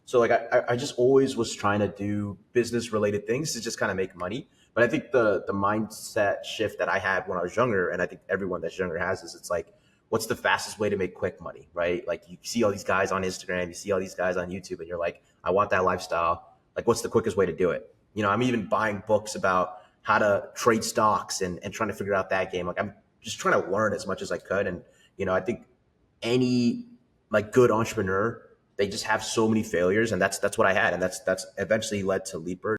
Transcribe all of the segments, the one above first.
So like I just always was trying to do business related things to just kind of make money. But I think the mindset shift that I had when I was younger, and I think everyone that's younger has, is it's like, what's the fastest way to make quick money, right? Like you see all these guys on Instagram, you see all these guys on YouTube, and you're like, I want that lifestyle. Like, what's the quickest way to do it? I'm even buying books about how to trade stocks and trying to figure out that game. Like I'm just trying to learn as much as I could. And, I think any like good entrepreneur, they just have so many failures, and that's what I had, and that's eventually led to Leapbird.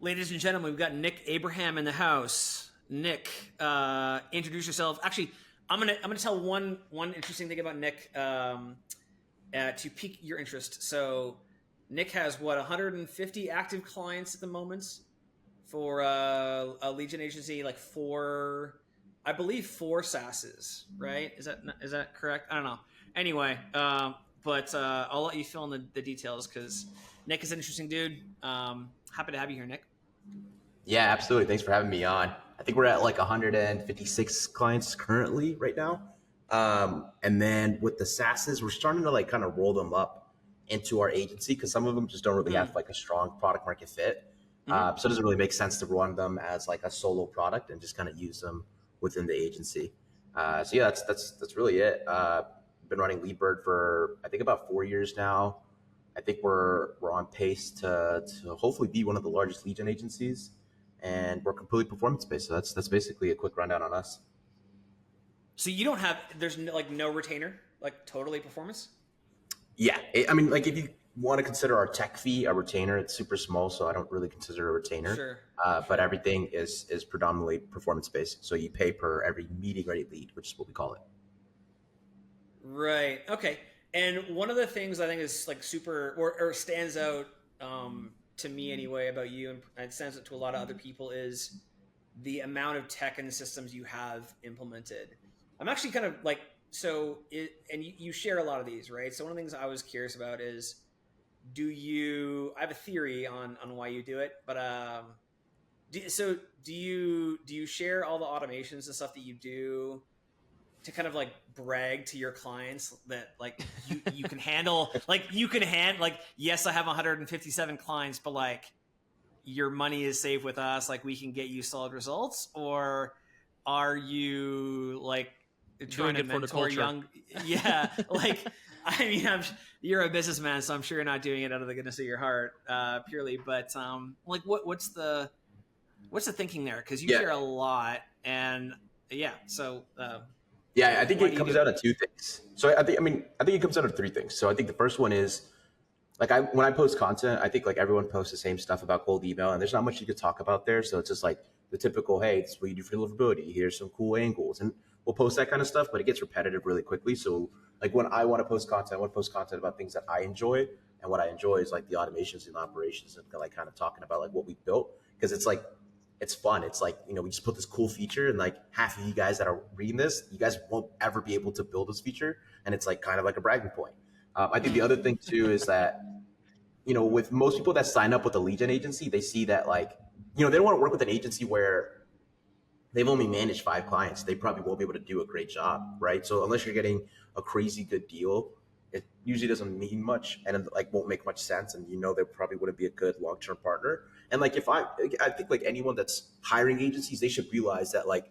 Ladies and gentlemen, we've got Nick Abraham in the house. Nick, introduce yourself. Actually, I'm gonna tell one interesting thing about Nick to pique your interest. So, Nick has 150 active clients at the moment for a lead gen agency, like I believe four SaaSes, right? Is that correct? I don't know. Anyway, but I'll let you fill in the details because Nick is an interesting dude. Happy to have you here, Nick. Yeah, absolutely. Thanks for having me on. I think we're at like 156 clients currently right now. And then with the SaaSes, we're starting to like kind of roll them up into our agency because some of them just don't really have like a strong product market fit. So it doesn't really make sense to run them as like a solo product and just kind of use them within the agency. So yeah, that's really it. Been running Leadbird for I think about 4 years now. I think we're on pace to hopefully be one of the largest lead gen agencies, and we're completely performance based. So that's basically a quick rundown on us. So there's no retainer, like totally performance. Yeah, I mean, like if you want to consider our tech fee a retainer, it's super small, so I don't really consider a retainer. Sure. But everything is predominantly performance based. So you pay per every meeting ready lead, which is what we call it. Right. Okay. And one of the things I think is like super or stands out to me anyway about you, and it stands out to a lot of other people, is the amount of tech and systems you have implemented. I'm actually kind of like, and you share a lot of these, right? So one of the things I was curious about is, I have a theory on why you do it, but do you share all the automations and stuff that you do to kind of like brag to your clients that like you can handle, yes, I have 157 clients, but like your money is safe with us, like we can get you solid results? Or are you like trying to mentor young? Yeah, like I mean, you're a businessman, so I'm sure you're not doing it out of the goodness of your heart purely. But like, what's the thinking there? Because you share a lot, and yeah, so. Yeah, I think it comes down to two things. So I think it comes down to three things. So I think the first one is like when I post content, I think like everyone posts the same stuff about cold email, and there's not much you could talk about there. So it's just like the typical, hey, this is what you do for deliverability. Here's some cool angles, and we'll post that kind of stuff, but it gets repetitive really quickly. So like when I want to post content, I want to post content about things that I enjoy, and what I enjoy is like the automations and the operations, and like kind of talking about like what we built, because it's like it's fun. It's like, we just put this cool feature, and like half of you guys that are reading this, you guys won't ever be able to build this feature. And it's like kind of like a bragging point. I think the other thing too is that, with most people that sign up with a lead gen agency, they see that like, they don't want to work with an agency where they've only managed 5 clients. They probably won't be able to do a great job, right? So unless you're getting a crazy good deal, it usually doesn't mean much, and it like won't make much sense. And they probably wouldn't be a good long-term partner. And like I think like anyone that's hiring agencies, they should realize that like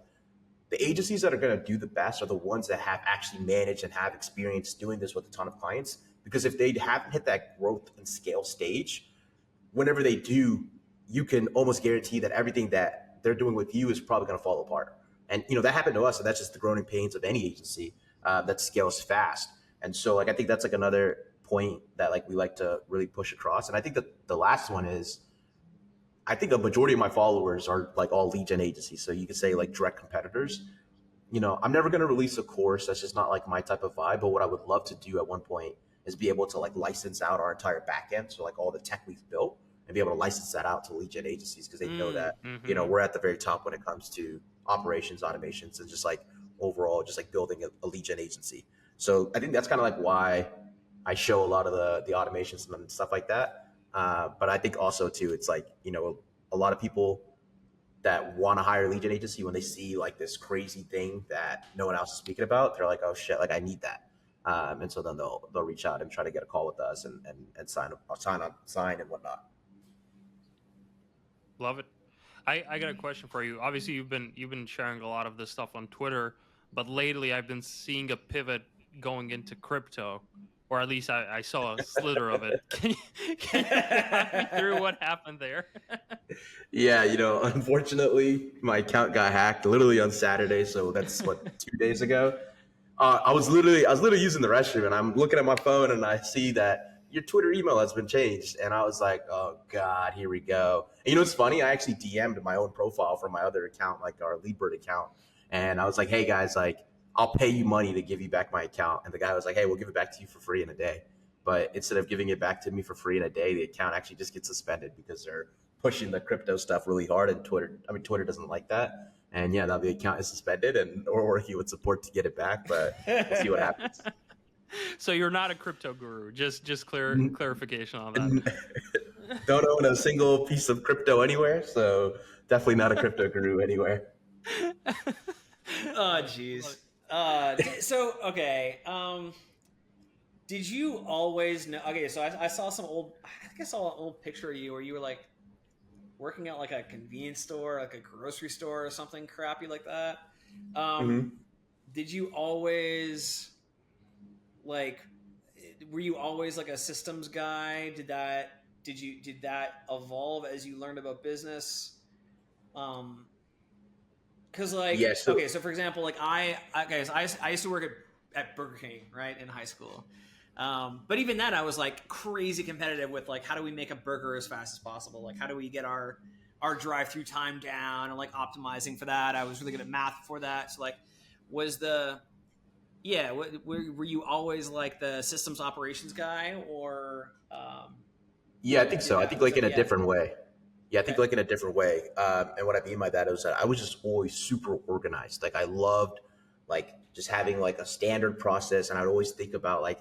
the agencies that are going to do the best are the ones that have actually managed and have experience doing this with a ton of clients. Because if they haven't hit that growth and scale stage, whenever they do, you can almost guarantee that everything that they're doing with you is probably going to fall apart. And that happened to us, and that's just the growing pains of any agency that scales fast. And so like I think that's like another point that like we like to really push across. And I think that the last one is, I think a majority of my followers are like all lead gen agencies. So you could say like direct competitors. I'm never going to release a course. That's just not like my type of vibe. But what I would love to do at one point is be able to like license out our entire backend. So like all the tech we've built, and be able to license that out to lead gen agencies, because they know that, we're at the very top when it comes to operations, automations, and just like overall, just like building a lead gen agency. So I think that's kind of like why I show a lot of the automations and stuff like that. But I think also too, it's like, a lot of people that want to hire a lead gen agency, when they see like this crazy thing that no one else is speaking about, they're like, oh shit, like I need that. And so then they'll reach out and try to get a call with us and sign and whatnot. Love it. I got a question for you. Obviously, you've been sharing a lot of this stuff on Twitter, but lately I've been seeing a pivot going into crypto, or at least I saw a slither of it. Can you walk me through what happened there? Yeah, unfortunately, my account got hacked literally on Saturday. So that's what 2 days ago. I was literally using the restroom, and I'm looking at my phone, and I see that your Twitter email has been changed, and I was like, oh god, here we go. And you know what's funny? I actually DM'd my own profile from my other account, like our Leadbird account, and I was like, hey guys, like I'll pay you money to give you back my account. And the guy was like, hey, we'll give it back to you for free in a day. But instead of giving it back to me for free in a day, the account actually just gets suspended because they're pushing the crypto stuff really hard, and Twitter doesn't like that. And yeah, now the account is suspended, and we're working with support to get it back, but we'll see what happens. So you're not a crypto guru. Just clarification on that. Don't own a single piece of crypto anywhere, so definitely not a crypto guru anywhere. Oh, jeez. So okay. Did you always know? Okay, so I saw some old. I think I saw an old picture of you where you were like working at like a convenience store, like a grocery store, or something crappy like that. Um, Mm-hmm. did you always like? Were you always like a systems guy? Did that evolve as you learned about business? Um, Because like Yeah, so okay, so for example, like guys, I used to work at Burger King, right, in high school. But even then, I was like crazy competitive with like how do we make a burger as fast as possible? Like how do we get our drive through time down and like optimizing for that? I was really good at math before that. So like, was the yeah, were you always like the systems operations guy or yeah, I think so. I think was like that in a yeah different way. Yeah, I think okay like in a different way. And what I mean by that is that I was just always super organized. Like I loved like just having like a standard process, and I would always think about like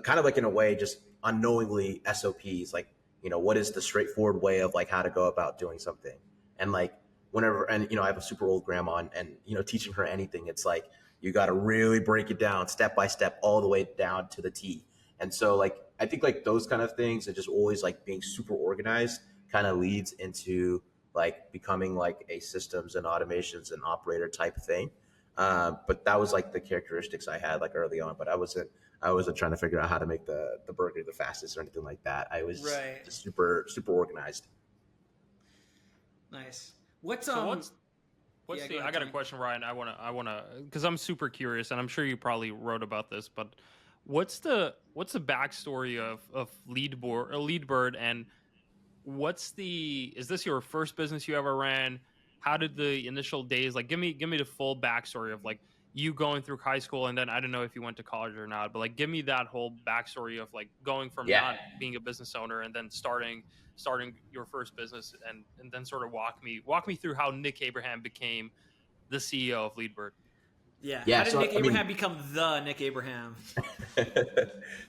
kind of like in a way just unknowingly SOPs, like what is the straightforward way of like how to go about doing something. And like whenever, and I have a super old grandma, and teaching her anything, it's like you got to really break it down step by step all the way down to the T. And so like I think like those kind of things, and just always like being super organized, kind of leads into like becoming like a systems and automations and operator type thing. But that was like the characteristics I had like early on. But I wasn't trying to figure out how to make the burger the fastest or anything like that. I was right just super organized. nice. What's So what's yeah, go the? I ahead, got a Tony. question, Ryan. I wanna, because I'm super curious, and I'm sure you probably wrote about this, but what's the backstory of Leadbird, and is this your first business you ever ran? How did the initial days, like, give me the full backstory of like you going through high school, and then I don't know if you went to college or not, but like give me that whole backstory of like going from Yeah. not being a business owner and then starting your first business, and then sort of walk me through how Nick Abraham became the CEO of Leadbird. Yeah. How Yeah. did So Nick I mean, Abraham become the Nick Abraham?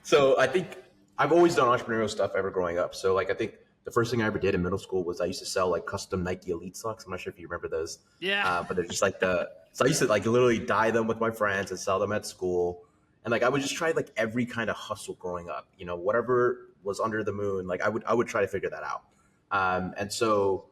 so I think I've always done entrepreneurial stuff ever growing up. So like I think the first thing I ever did in middle school was I used to sell like custom Nike Elite socks. I'm not sure if you remember those, Yeah. but they're just like so I used to like literally dye them with my friends and sell them at school. And like I would just try like every kind of hustle growing up, whatever was under the moon. Like I would try to figure that out. And so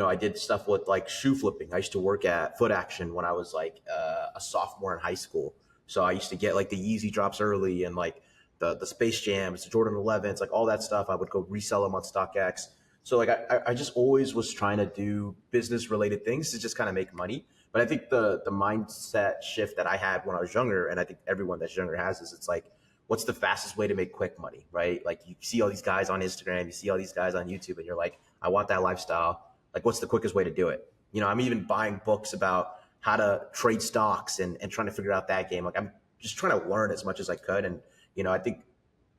I did stuff with like shoe flipping. I used to work at Foot Action when I was like a sophomore in high school. So I used to get like the Yeezy drops early, and like the Space Jams, the Jordan 11s, like all that stuff. I would go resell them on StockX. So like I just always was trying to do business related things to just kind of make money. But I think the mindset shift that I had when I was younger, and I think everyone that's younger has, is it's like, what's the fastest way to make quick money, right? Like you see all these guys on Instagram, you see all these guys on YouTube, and you're like, I want that lifestyle. Like, what's the quickest way to do it? I'm even buying books about how to trade stocks, and trying to figure out that game. Like I'm just trying to learn as much as I could. And I think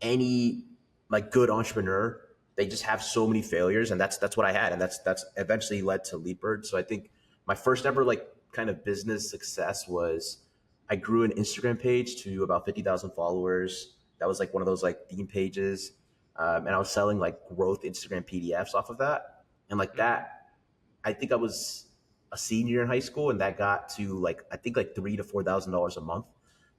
any like good entrepreneur, they just have so many failures, and that's what I had, and that's eventually led to Leapbird. So I think my first ever like kind of business success was I grew an Instagram page to about 50,000 followers. That was like one of those like theme pages, and I was selling like growth Instagram PDFs off of that, and like Mhm. that. I think I was a senior in high school, and that got to like I think like $3,000 to $4,000 a month,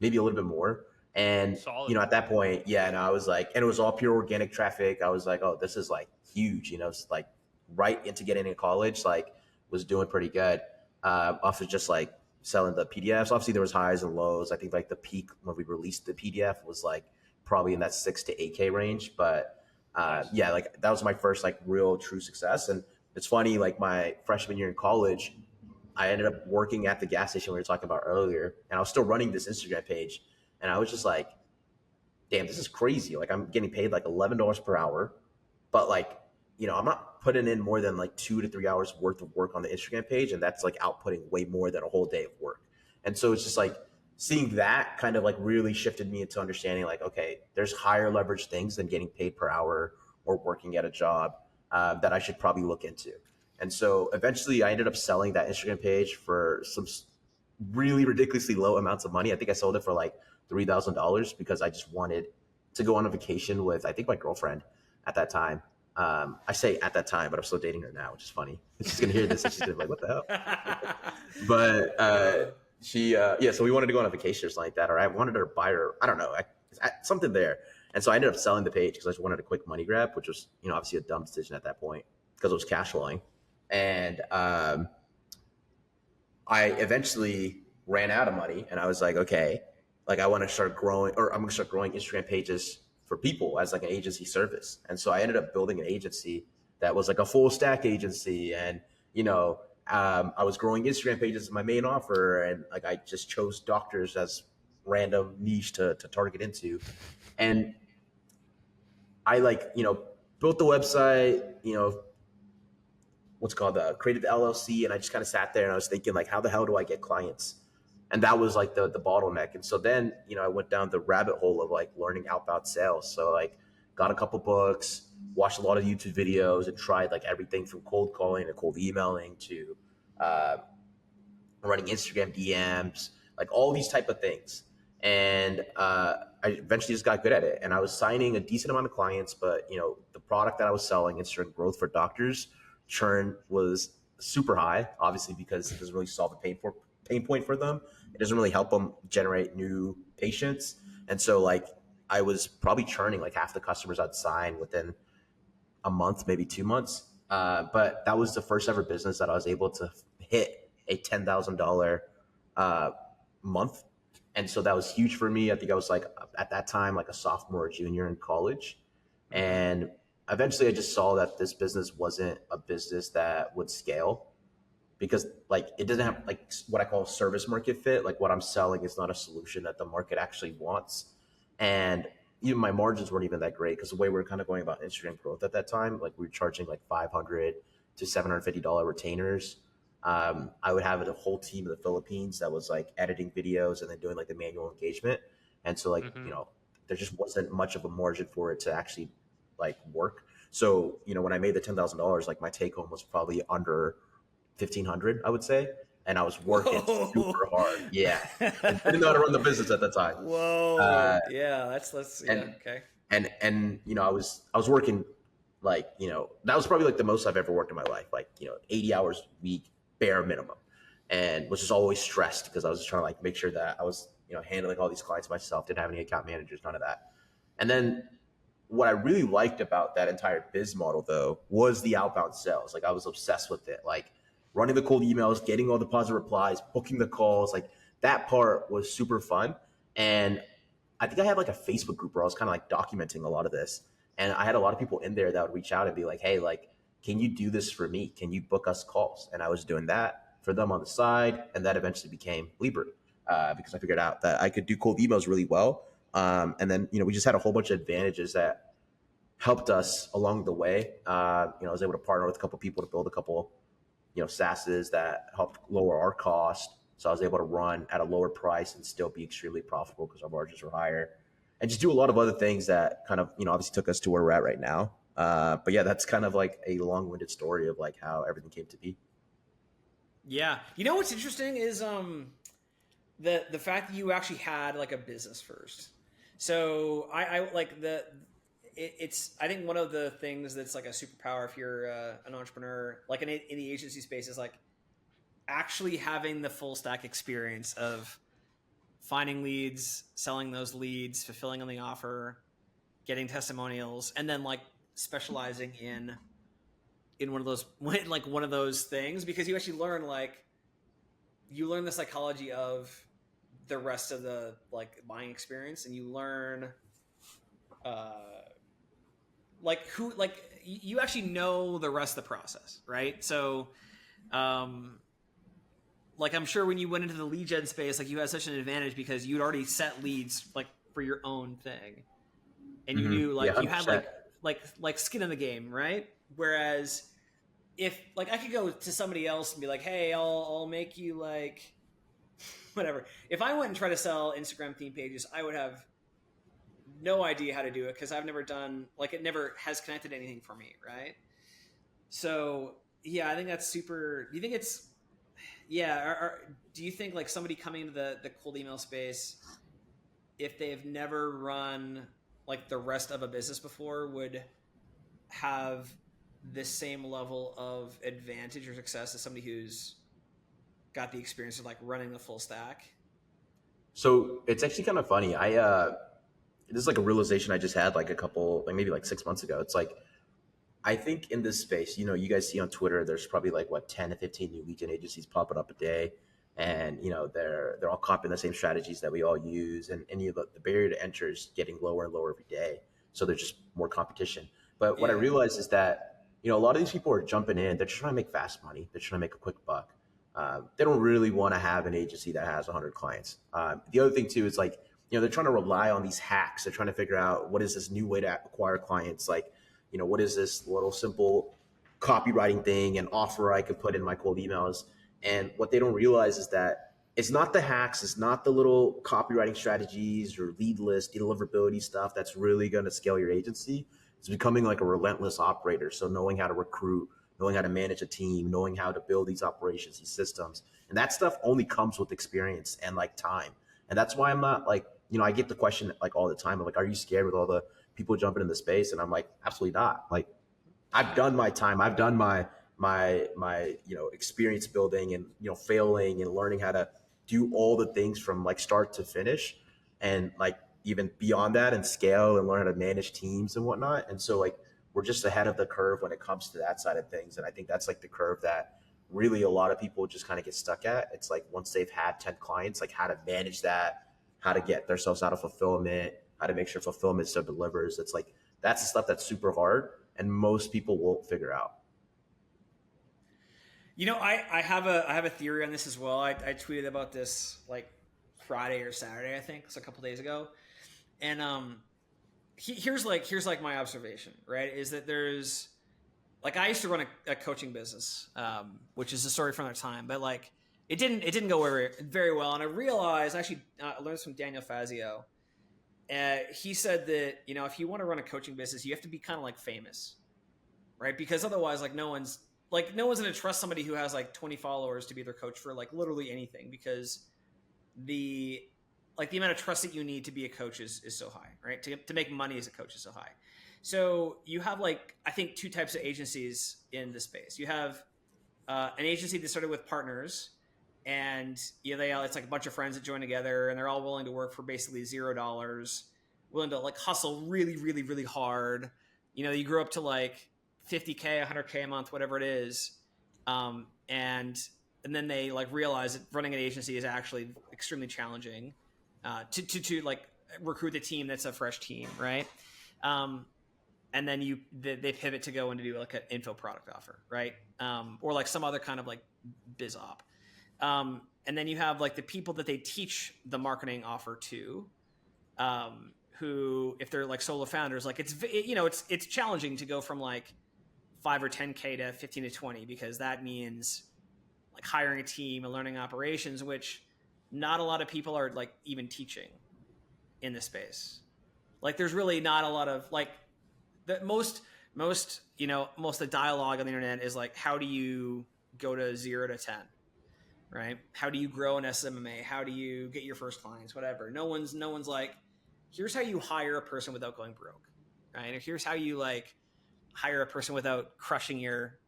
maybe a little bit more. And, Solid. at that point, yeah, and I was like, and it was all pure organic traffic. I was like, oh, this is like huge, it's like right into getting into college, like was doing pretty good. Off of just like selling the PDFs. Obviously there was highs and lows. I think like the peak when we released the PDF was like probably in that 6 to 8K range. But Nice. yeah, like that was my first like real true success. And it's funny, like my freshman year in college, I ended up working at the gas station we were talking about earlier, and I was still running this Instagram page. And I was just like, damn, this is crazy. Like I'm getting paid like $11 per hour, but like, I'm not putting in more than like 2 to 3 hours worth of work on the Instagram page. And that's like outputting way more than a whole day of work. And so it's just like seeing that kind of like really shifted me into understanding like, okay, there's higher leverage things than getting paid per hour or working at a job that I should probably look into. And so eventually I ended up selling that Instagram page for some really ridiculously low amounts of money. I think I sold it for like $3,000 because I just wanted to go on a vacation with, I think, my girlfriend at that time. I say at that time, but I'm still dating her now, which is funny. She's gonna hear this and she's gonna be like, "What the hell?" But yeah. So we wanted to go on a vacation or something like that, or I wanted her to buy her. I don't know, something there. And so I ended up selling the page because I just wanted a quick money grab, which was, obviously a dumb decision at that point because it was cash flowing. And I eventually ran out of money, and I was like, okay, like I want to start growing, or I'm going to start growing Instagram pages for people as like an agency service. And so I ended up building an agency that was like a full stack agency. And, I was growing Instagram pages as my main offer. And like, I just chose doctors as random niche to target into. And I like, built the website, what's called created the LLC, and I just kind of sat there and I was thinking like, how the hell do I get clients? And that was like the bottleneck. And so then, I went down the rabbit hole of like learning outbound sales. So like got a couple books, watched a lot of YouTube videos, and tried like everything from cold calling to cold emailing to uh, running Instagram DMs, like all these type of things. And I eventually just got good at it. And I was signing a decent amount of clients, but the product that I was selling, Instagram growth for doctors, churn was super high, obviously because it doesn't really solve the pain point for them. It doesn't really help them generate new patients. And so like I was probably churning like half the customers I'd sign within a month, maybe 2 months. But that was the first ever business that I was able to hit a $10,000 month. And so that was huge for me. I think I was like at that time, like a sophomore or junior in college. And eventually I just saw that this business wasn't a business that would scale because like it doesn't have like what I call service market fit. Like what I'm selling is not a solution that the market actually wants. And even my margins weren't even that great because the way we were kind of going about Instagram growth at that time, like we were charging like $500 to $750 retainers. I would have a whole team in the Philippines that was like editing videos and then doing like the manual engagement. And so like, there just wasn't much of a margin for it to actually like work. So, when I made the $10,000, like my take home was probably under 1,500, I would say. And I was working super hard. Yeah. And didn't know how to run the business at the time. Whoa. Yeah. That's yeah. And, Okay. and, I was working like, that was probably like the most I've ever worked in my life. Like, 80 hours a week, bare minimum. And was just always stressed because I was just trying to like make sure that I was, handling all these clients myself, didn't have any account managers, none of that. And then what I really liked about that entire biz model though was the outbound sales. Like I was obsessed with it. Like running the cold emails, getting all the positive replies, booking the calls, like that part was super fun. And I think I had like a Facebook group where I was kind of like documenting a lot of this. And I had a lot of people in there that would reach out and be like, hey, like, can you do this for me? Can you book us calls? And I was doing that for them on the side. And that eventually became Libra because I figured out that I could do cold emails really well. And then, we just had a whole bunch of advantages that helped us along the way. I was able to partner with a couple people to build a couple, SaaSes that helped lower our cost. So I was able to run at a lower price and still be extremely profitable because our margins were higher and just do a lot of other things that kind of, obviously took us to where we're at right now. But yeah, that's kind of like a long-winded story of like how everything came to be. Yeah. What's interesting is the fact that you actually had like a business first. So I like it's I think one of the things that's like a superpower if you're an entrepreneur, like in the agency space, is like actually having the full stack experience of finding leads, selling those leads, fulfilling on the offer, getting testimonials, and then like specializing in one of those one of those things, because you actually learn the psychology of the rest of the like buying experience, and you learn you actually know the rest of the process, right? So like I'm sure when you went into the lead gen space, like you had such an advantage because you'd already set leads like for your own thing, and you knew Yeah, like you had 100%. like skin in the game, right? Whereas if like I could go to somebody else and be like, hey, I'll make you like whatever. If I went and tried to sell Instagram theme pages, I would have no idea how to do it because I've never done like it never has connected anything for me, right? So yeah, I think that's super. Do you think it's do you think like somebody coming into the cold email space, if they've never run like the rest of a business before, would have the same level of advantage or success as somebody who's got the experience of like running the full stack? So it's actually kind of funny. This is like a realization I just had like a couple, like maybe like 6 months ago. It's like, I think in this space, you guys see on Twitter, there's probably like what 10 to 15 new lead gen agencies popping up a day, and they're all copying the same strategies that we all use, and the barrier to enter is getting lower and lower every day. So there's just more competition. But what I Yeah. realized is that a lot of these people are jumping in. They're just trying to make fast money. They're trying to make a quick buck. They don't really want to have an agency that has 100 clients. The other thing too is like they're trying to rely on these hacks. They're trying to figure out what is this new way to acquire clients, like what is this little simple copywriting thing and offer I could put in my cold emails. And what they don't realize is that it's not the hacks, it's not the little copywriting strategies or lead list, deliverability stuff that's really going to scale your agency. It's becoming like a relentless operator. So knowing how to recruit, knowing how to manage a team, knowing how to build these operations, these systems. And that stuff only comes with experience and like time. And that's why I'm not like, I get the question like all the time of like, are you scared with all the people jumping in the space? And I'm like, absolutely not. Like, I've done my time. I've done my experience building and failing and learning how to do all the things from like start to finish, and like even beyond that, and scale and learn how to manage teams and whatnot. And so like we're just ahead of the curve when it comes to that side of things. And I think that's like the curve that really a lot of people just kind of get stuck at. It's like once they've had 10 clients, like how to manage that, how to get themselves out of fulfillment, how to make sure fulfillment still delivers. It's like that's the stuff that's super hard and most people won't figure out. I have a theory on this as well. I tweeted about this like Friday or Saturday, I think, so a couple days ago. And here's my observation, right? Is that there's like I used to run a coaching business, which is a story from another time, but like it didn't go very well. And I realized I learned this from Daniel Fazio. He said that if you want to run a coaching business, you have to be kind of like famous, right? Because otherwise, like no one's going to trust somebody who has like 20 followers to be their coach for like literally anything, because the amount of trust that you need to be a coach is so high, right? To make money as a coach is so high. So you have like, I think, two types of agencies in this space. You have an agency that started with partners, and it's like a bunch of friends that join together, and they're all willing to work for basically $0, willing to like hustle really, really, really hard. You grow up to like 50K, 100K a month, whatever it is. And then they like realize that running an agency is actually extremely challenging to like recruit the team that's a fresh team, right? And then they pivot to go and do like an info product offer, right? Or like some other kind of like biz op. And then you have like the people that they teach the marketing offer to, who, if they're like solo founders, like it's challenging to go from like 5 or 10K to 15 to 20, because that means like hiring a team and learning operations, which not a lot of people are like even teaching in this space. Like there's really not a lot of like most of the dialogue on the internet is like, how do you go to 0 to 10, right? How do you grow an SMMA? How do you get your first clients? Whatever. No one's like, here's how you hire a person without going broke, right? Or here's how you like hire a person without crushing your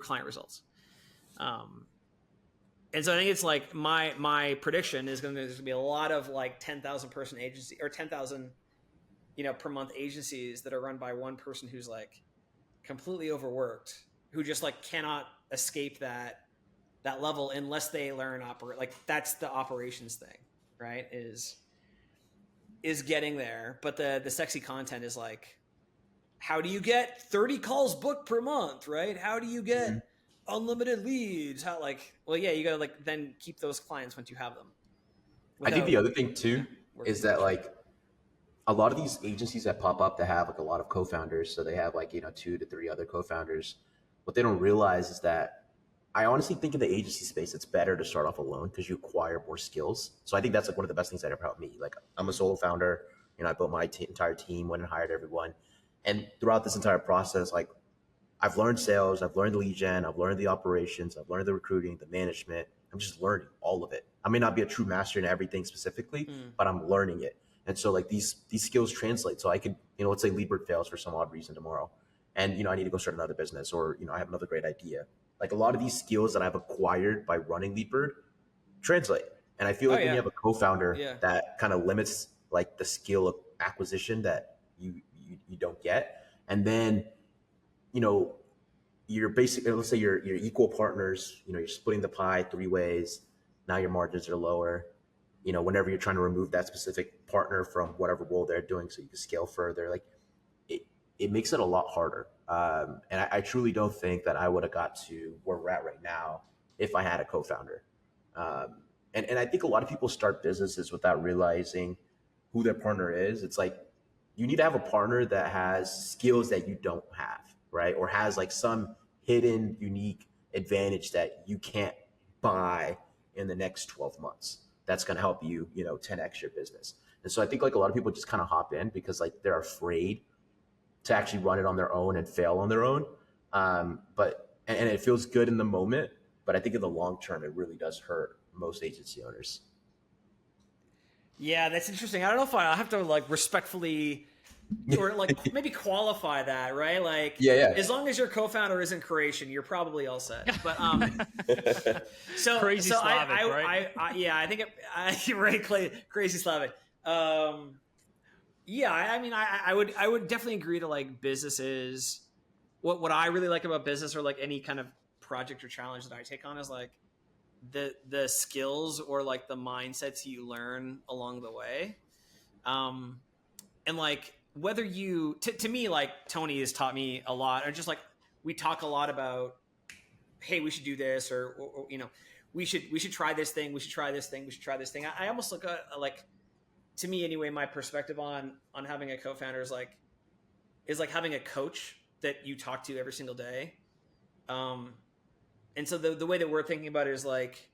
client results. And so I think it's like my prediction is there's gonna be a lot of like 10,000 person agency or 10,000 per month agencies that are run by one person who's like completely overworked, who just like cannot escape that level unless they learn operate. Like that's the operations thing, right? Is getting there, but the sexy content is like, how do you get 30 calls booked per month, right? How do you get unlimited leads? How, like, well, yeah, you gotta like then keep those clients once you have them. I think the other thing too is that like a lot of these agencies that pop up that have like a lot of co-founders, so they have like 2 to 3 other co-founders. What they don't realize is that I honestly think in the agency space it's better to start off alone because you acquire more skills. So I think that's like one of the best things that ever helped me. Like I'm a solo founder, I built my entire team, went and hired everyone, and throughout this entire process, like I've learned sales, I've learned lead gen, I've learned the operations, I've learned the recruiting, the management. I'm just learning all of it. I may not be a true master in everything specifically, but I'm learning it. And so like these skills translate. So I could, let's say Leadbird fails for some odd reason tomorrow. And, I need to go start another business, or, I have another great idea. Like a lot of these skills that I've acquired by running Leadbird translate. And I feel like when you have a co-founder that kind of limits like the skill of acquisition that you don't get. And then, you're basically, let's say you're equal partners, you're splitting the pie 3 ways. Now your margins are lower. Whenever you're trying to remove that specific partner from whatever role they're doing so you can scale further, like it makes it a lot harder. And I truly don't think that I would have got to where we're at right now if I had a co-founder. And I think a lot of people start businesses without realizing who their partner is. It's like, you need to have a partner that has skills that you don't have, right? Or has like some hidden, unique advantage that you can't buy in the next 12 months. That's going to help you, 10x your business. And so I think like a lot of people just kind of hop in because like they're afraid to actually run it on their own and fail on their own. But it feels good in the moment, but I think in the long term, it really does hurt most agency owners. Yeah, that's interesting. I don't know if I have to like respectfully or like maybe qualify that, right? Like, yeah. As long as your co-founder isn't Croatian, you're probably all set. But so crazy so Slavic, right? I think you're right, crazy Slavic. Yeah, I mean, I would definitely agree to like businesses. What I really like about business or like any kind of project or challenge that I take on is like the skills or like the mindsets you learn along the way. And like whether you to me, like Tony has taught me a lot, or just like we talk a lot about, hey, we should do this, or we should try this thing, we should try this thing, we should try this thing. I almost look at like, to me anyway, my perspective on having a co-founder is like having a coach that you talk to every single day. And so the way that we're thinking about it is like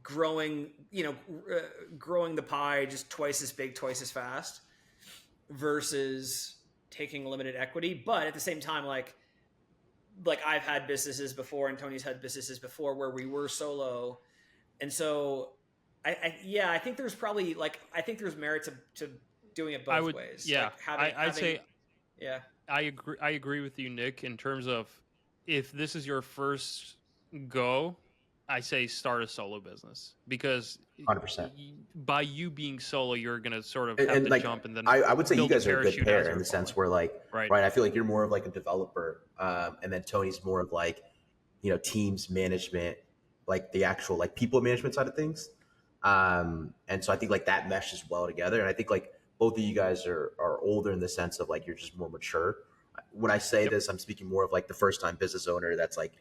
growing the pie just twice as big, twice as fast, versus taking limited equity. But at the same time, like I've had businesses before and Tony's had businesses before where we were solo. And so I think there's probably like, I think there's merit to doing it both ways. Yeah. Like I'd say, yeah, I agree with you, Nick, in terms of if this is your first go, I say start a solo business, because 100%. by you being solo, you're going to sort of And have to like, jump and then I would say you guys are a good parachute pair as in you're the sense falling. where like, right, I feel like you're more of like a developer. And then Tony's more of like, teams management, like the actual like people management side of things. And so I think like that meshes well together. And I think like both of you guys are older in the sense of like, you're just more mature. When I say this, I'm speaking more of like the first time business owner that's like,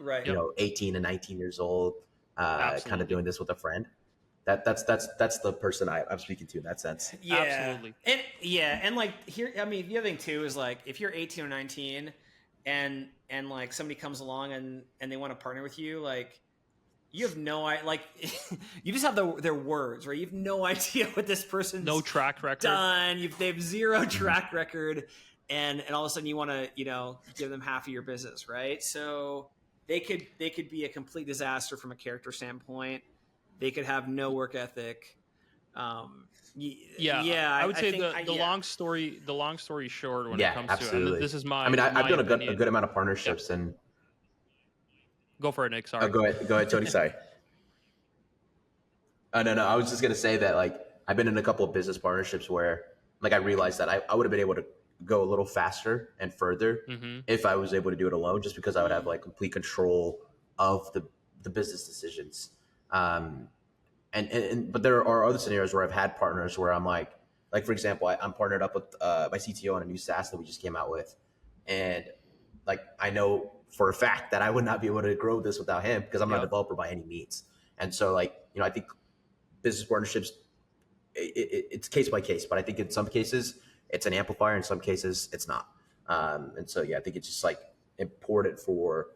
18 and 19 years old, kind of doing this with a friend. That's the person I'm speaking to in that sense. Yeah, absolutely. And like here, I mean, the other thing too is like if you're 18 or 19 and like somebody comes along and they want to partner with you, like you have no idea, like you just have their words, right? You have no idea what this person's no track record done. They have zero track record, and all of a sudden you want to give them half of your business, right? So they could be a complete disaster from a character standpoint. They could have no work ethic. I would say the long story short when it comes absolutely. to it. This is my. I mean, I've done opinion. a good amount of partnerships and. Go for it, Nick. Sorry. Go ahead, Tony. Sorry. No. I was just gonna say that like I've been in a couple of business partnerships where like I realized that I would have been able to go a little faster and further Mm-hmm. if I was able to do it alone, just because I would have like complete control of the business decisions. Um, and but there are other scenarios where I've had partners where I'm like for example, I'm partnered up with my CTO on a new SaaS that we just came out with, and like I know for a fact that I would not be able to grow this without him because I'm not a Yep. developer by any means. And so like I think business partnerships it's case by case, but I think in some cases it's an amplifier, in some cases it's not. And so yeah, I think it's just like important for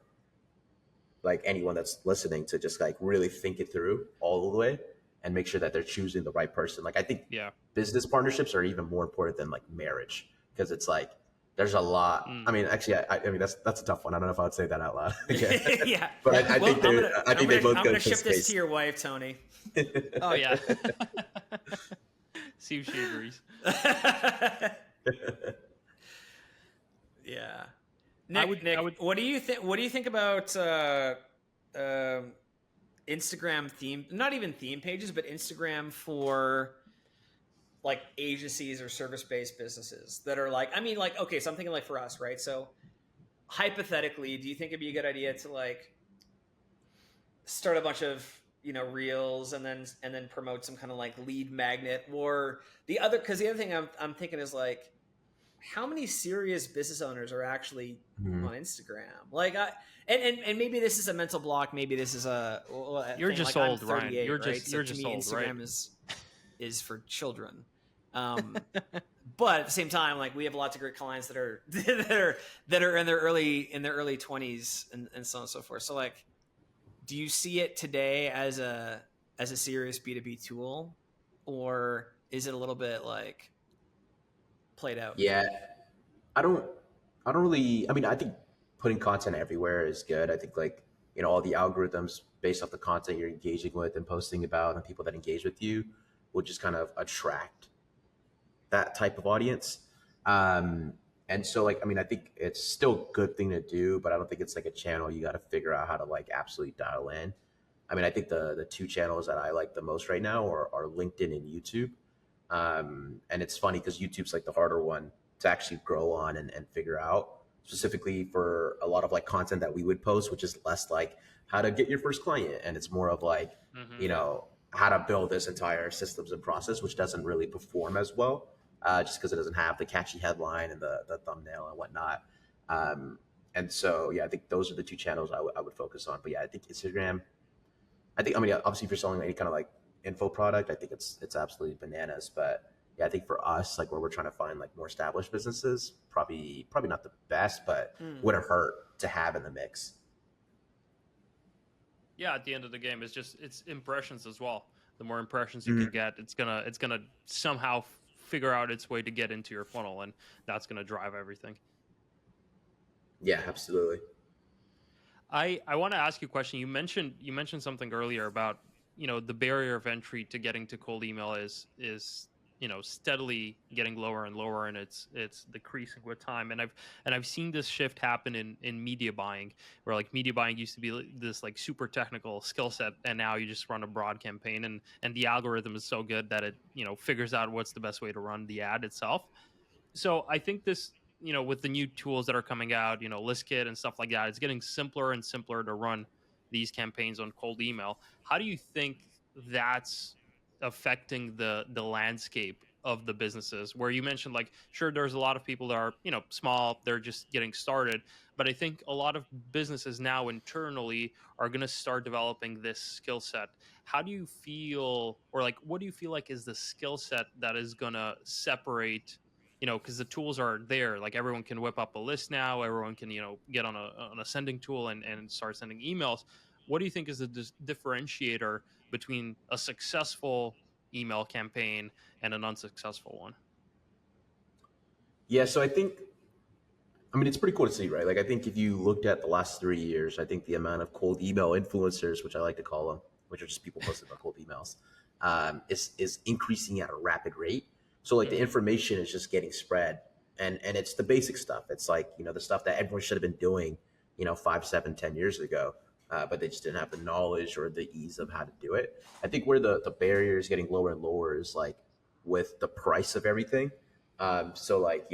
like anyone that's listening to just like really think it through all the way and make sure that they're choosing the right person. Like I think Yeah. business partnerships are even more important than like marriage because it's like there's a lot. Mm. I mean, actually, I mean that's a tough one. I don't know if I would say that out loud. Okay. Yeah. But I Well, think I think they both I'm go gonna to ship this space. to your wife, Tony. Oh yeah. See if she agrees. Yeah. Nick, I would. what do you think? What do you think about Instagram theme? Not even theme pages, but Instagram for like agencies or service-based businesses that are like. I mean, like, okay, so I'm thinking like for us, right? So hypothetically, do you think it'd be a good idea to like start a bunch of reels and then promote some kind of like lead magnet, or the other, because the other thing I'm thinking is like, how many serious business owners are actually on Instagram? Like, and maybe this is a mental block. Maybe this is a You're thing. just Like, old, I'm Ryan. 38, You're right? just So you're to just me, old, Instagram right? is for children. But at the same time, like we have lots of great clients that are that are in their early 20s and so on and so forth. So like, do you see it today as a serious B2B tool, or is it a little bit like played out? Yeah, I don't I don't really. I mean, I think putting content everywhere is good. I think like all the algorithms based off the content you're engaging with and posting about, and people that engage with you will just kind of attract that type of audience. Um, and so like I mean, I think it's still a good thing to do, but I don't think it's like a channel you got to figure out how to like absolutely dial in. I mean, I think the two channels that I like the most right now are LinkedIn and YouTube. And it's funny because YouTube's like the harder one to actually grow on and figure out, specifically for a lot of like content that we would post, which is less like how to get your first client. And it's more of like, Mm-hmm. you know, how to build this entire systems and process, which doesn't really perform as well, just because it doesn't have the catchy headline and the thumbnail and whatnot. Um, and so, yeah, I think those are the two channels I would focus on. But yeah, I think Instagram, I mean, obviously, if you're selling any kind of like info product, I think it's absolutely bananas. But yeah, I think for us, like where we're trying to find like more established businesses, probably not the best, but wouldn't hurt to have in the mix. Yeah, at the end of the game, it's impressions as well. The more impressions you can get, it's gonna somehow figure out its way to get into your funnel, and that's gonna drive everything. Yeah, absolutely. I want to ask you a question. You mentioned something earlier about the barrier of entry to getting to cold email is steadily getting lower and lower, and it's decreasing with time. And I've seen this shift happen in media buying, where like media buying used to be this like super technical skill set, and now you just run a broad campaign, and the algorithm is so good that it figures out what's the best way to run the ad itself. So I think this, with the new tools that are coming out, ListKit and stuff like that, it's getting simpler and simpler to run these campaigns on cold email. How do you think that's affecting the landscape of the businesses? Where you mentioned, like, sure, there's a lot of people that are small, they're just getting started, but I think a lot of businesses now internally are going to start developing this skill set. How do you feel, or like, what do you feel like is the skill set that is going to separate, because the tools are there, like everyone can whip up a list now, everyone can get on a sending tool and start sending emails. What do you think is the differentiator between a successful email campaign and an unsuccessful one? Yeah, so I mean, it's pretty cool to see, right? Like, I think if you looked at the last 3 years, I think the amount of cold email influencers, which I like to call them, which are just people posting about cold emails, is increasing at a rapid rate. So, like, the information is just getting spread, and it's the basic stuff. It's like the stuff that everyone should have been doing, 5, 7, 10 years ago. but they just didn't have the knowledge or the ease of how to do it. I think where the barrier is getting lower and lower is like with the price of everything. So like,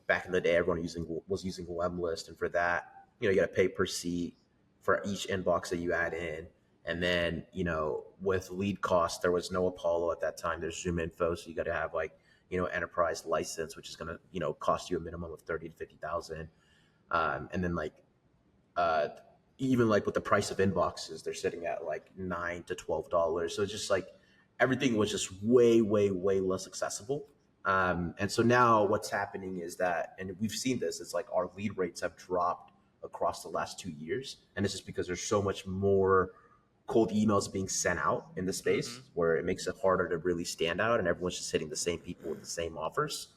back in the day, everyone was using Lemlist, and for that, you got to pay per seat for each inbox that you add in. And then, with lead cost, there was no Apollo at that time. There's Zoom Info, so you got to have like, enterprise license, which is going to, cost you a minimum of 30 to 50,000. And then like, uh, even like with the price of inboxes, they're sitting at like $9 to $12. So it's just like everything was just way, way, way less accessible. And so now what's happening is that, and we've seen this, it's like our lead rates have dropped across the last 2 years. And it's just because there's so much more cold emails being sent out in the space where it makes it harder to really stand out, and everyone's just hitting the same people with the same offers.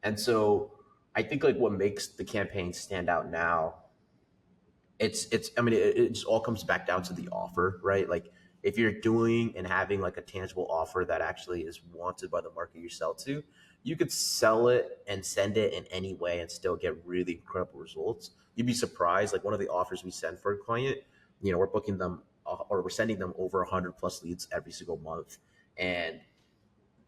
And so I think like what makes the campaign stand out now, it's I mean it just all comes back down to the offer, right? Like if you're doing and having like a tangible offer that actually is wanted by the market you sell to, you could sell it and send it in any way and still get really incredible results. You'd be surprised. Like one of the offers we send for a client, we're booking them, or we're sending them over 100 plus leads every single month, and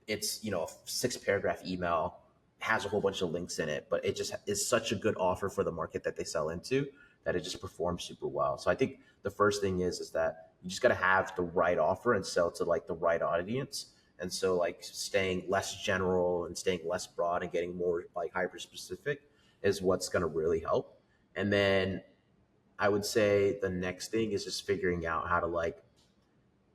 it's a 6 paragraph email, has a whole bunch of links in it, but it just is such a good offer for the market that they sell into, that it just performs super well. So I think the first thing is that you just got to have the right offer and sell to like the right audience. And so like staying less general and staying less broad and getting more like hyper specific is what's going to really help. And then I would say the next thing is just figuring out how to like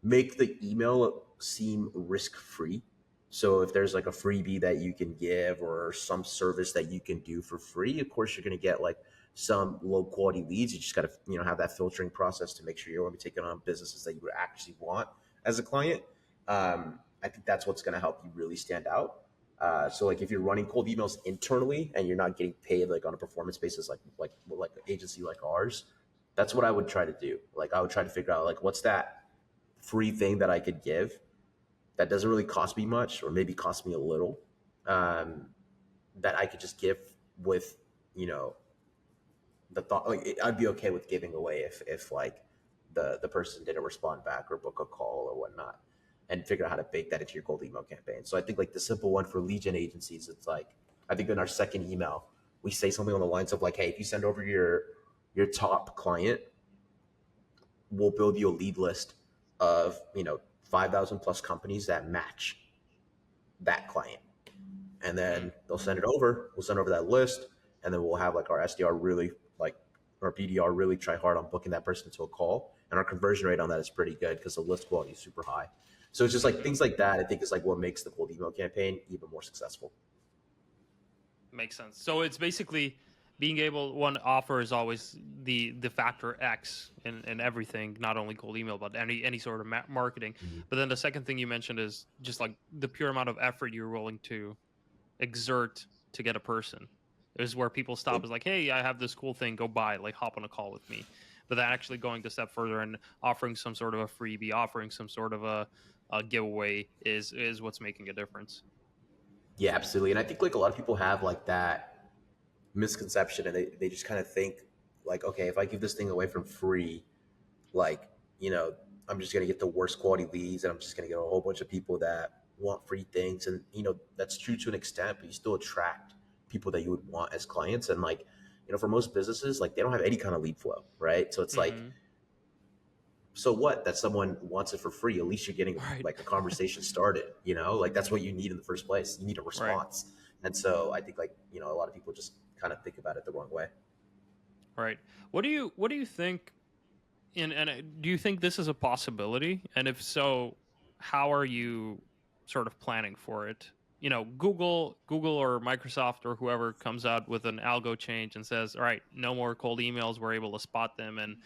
make the email seem risk free. So if there's like a freebie that you can give or some service that you can do for free, of course you're going to get like some low quality leads. You just got to have that filtering process to make sure you're only taking on businesses that you would actually want as a client. I think that's what's going to help you really stand out. So like if you're running cold emails internally and you're not getting paid like on a performance basis, like an agency like ours, that's what I would try to do. Like I would try to figure out like what's that free thing that I could give that doesn't really cost me much, or maybe cost me a little, um, that I could just give with, the thought, like I'd be okay with giving away if like the person didn't respond back or book a call or whatnot, and figure out how to bake that into your cold email campaign. So I think like the simple one for lead gen agencies, it's like, I think in our second email, we say something on the lines of like, hey, if you send over your top client, we'll build you a lead list of 5,000 plus companies that match that client, and then they'll send it over. We'll send over that list, and then we'll have like our SDR really like our BDR really try hard on booking that person to a call, and our conversion rate on that is pretty good because the list quality is super high. So it's just like things like that, I think, is like what makes the cold email campaign even more successful. Makes sense. So it's basically being able, one offer is always the factor X in everything, not only cold email but any sort of marketing. But then the second thing you mentioned is just like the pure amount of effort you're willing to exert to get a person. Is where people stop, is like, hey, I have this cool thing, go buy it, like hop on a call with me. But then actually going a step further and offering some sort of a freebie, offering some sort of a giveaway is what's making a difference. Yeah, absolutely. And I think like a lot of people have like that misconception, and they just kind of think like, okay, if I give this thing away from free, like, I'm just going to get the worst quality leads, and I'm just going to get a whole bunch of people that want free things. And, that's true to an extent, but you still attract people that you would want as clients. And like, for most businesses, like they don't have any kind of lead flow, right? So it's like, so what that someone wants it for free? At least you're getting like a conversation started, like that's what you need in the first place. You need a response. Right. And so I think like, a lot of people just kind of think about it the wrong way. Right. What do you think, and do you think this is a possibility? And if so, how are you sort of planning for it? Google or Microsoft or whoever comes out with an algo change and says, all right, no more cold emails. We're able to spot them, and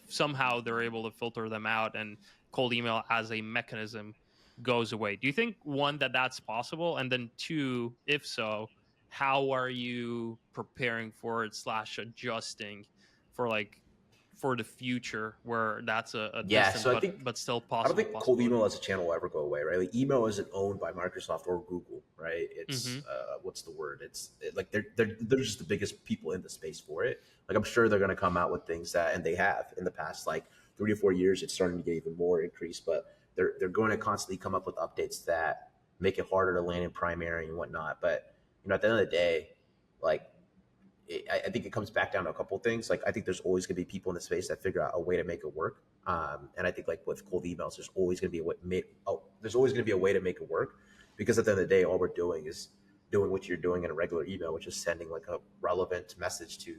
somehow they're able to filter them out, and cold email as a mechanism goes away. Do you think, one, that's possible? And then two, if so, how are you preparing for it / adjusting for like for the future where that's a Yeah, distant so I think but still I don't possible think cold possibility? email as a channel will ever go away, right? Like email isn't owned by Microsoft or Google, right? It's Mm-hmm. what's the word? Like they're just the biggest people in the space for it. Like I'm sure they're gonna come out with things that, and they have in the past like 3 to 4 years. It's starting to get even more increase, but they're going to constantly come up with updates that make it harder to land in primary and whatnot. But at the end of the day, like I think it comes back down to a couple of things. Like I think there's always going to be people in the space that figure out a way to make it work. And I think like with cold emails, there's always going to be there's always going to be a way to make it work, because at the end of the day, all we're doing is doing what you're doing in a regular email, which is sending like a relevant message to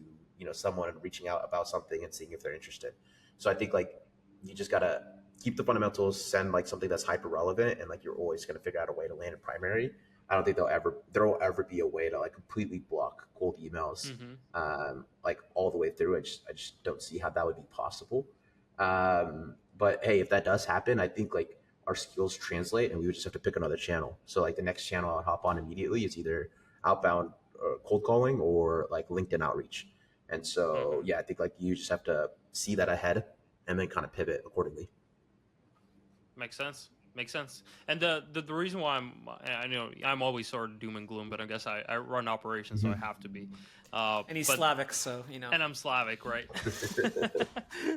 someone and reaching out about something and seeing if they're interested. So I think like you just gotta keep the fundamentals, send like something that's hyper relevant, and like you're always going to figure out a way to land in primary. I don't think there will ever be a way to like completely block cold emails, Mm-hmm. like all the way through. I just don't see how that would be possible. But hey, if that does happen, I think like our skills translate, and we would just have to pick another channel. So like the next channel I'd hop on immediately is either outbound cold calling or like LinkedIn outreach. And so Mm-hmm. yeah, I think like you just have to see that ahead and then kind of pivot accordingly. Makes sense. Makes sense. And the reason why I know I'm always sort of doom and gloom, but I guess I run operations, so I have to be. And he's but, Slavic, so and I'm Slavic, right?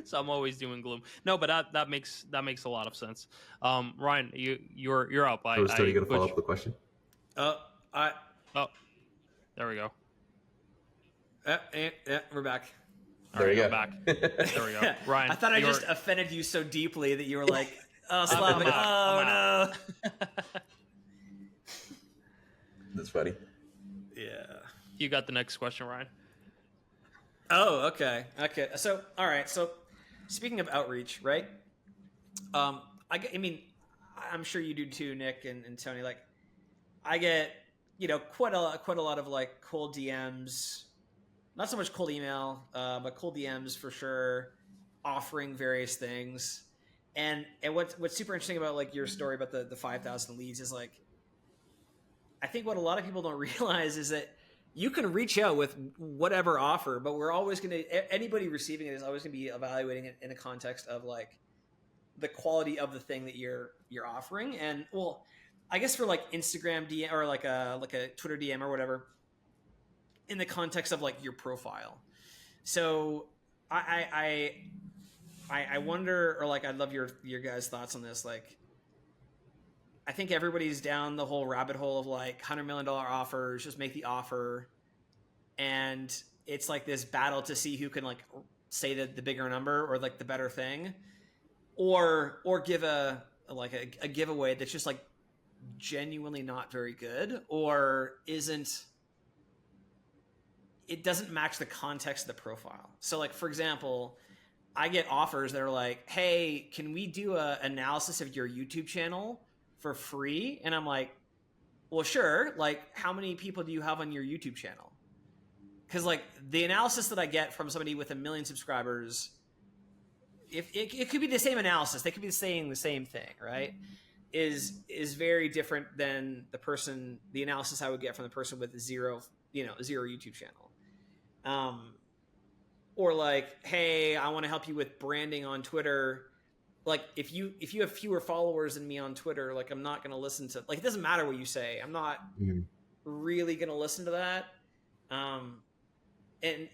So I'm always doom and gloom. No, but that makes a lot of sense. Ryan, you're up. So is Tony going to follow up the question? I Oh, there we go. yeah, we're back. There you go. I'm back. There we go. Ryan, I thought I just offended you so deeply that you were like, "Oh, Slavic, I'm no." That's funny. Yeah. You got the next question, Ryan. Oh, okay. So, all right. So, speaking of outreach, right? I mean, I'm sure you do too, Nick and Tony. Like, I get quite a lot of like cold DMs. Not so much cold email, but cold DMs for sure, offering various things. And what's super interesting about like your story about the 5,000 leads is like, I think what a lot of people don't realize is that you can reach out with whatever offer, but we're always going to, anybody receiving it is always going to be evaluating it in a context of like the quality of the thing that you're offering. And well, I guess for like Instagram DM or like a Twitter DM or whatever, in the context of like your profile. So I wonder, or like, I'd love your guys' thoughts on this. Like, I think everybody's down the whole rabbit hole of like $100 million offers, just make the offer. And it's like this battle to see who can like say the bigger number or like the better thing, or give a giveaway that's just like genuinely not very good, or it doesn't match the context of the profile. So like, for example, I get offers that are like, hey, can we do a analysis of your YouTube channel for free? And I'm like, well, sure. Like, how many people do you have on your YouTube channel? Because like the analysis that I get from somebody with 1 million subscribers, if it could be the same analysis, they could be saying the same thing, right? Is very different than the analysis I would get from the person with zero YouTube channel. Or like, hey, I want to help you with branding on Twitter. Like, if you have fewer followers than me on Twitter, like, I'm not going to listen to, like, it doesn't matter what you say. I'm not really going to listen to that. And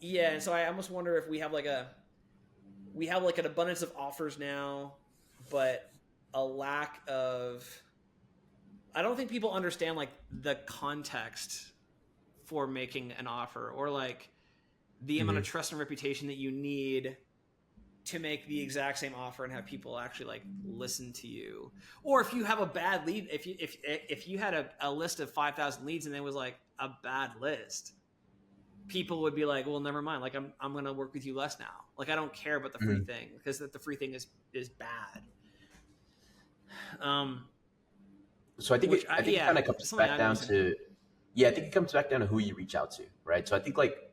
yeah, and so I almost wonder if we have an abundance of offers now, but a lack of, I don't think people understand like the context for making an offer, or like the amount of trust and reputation that you need to make the exact same offer and have people actually like listen to you. Or if you have a bad lead, if you had a list of 5,000 leads and it was like a bad list, people would be like, well, never mind. Like I'm going to work with you less now. Like, I don't care about the free thing, because the free thing is bad. So I think it kind of comes back down to, I think it comes back down to who you reach out to, right? So I think like,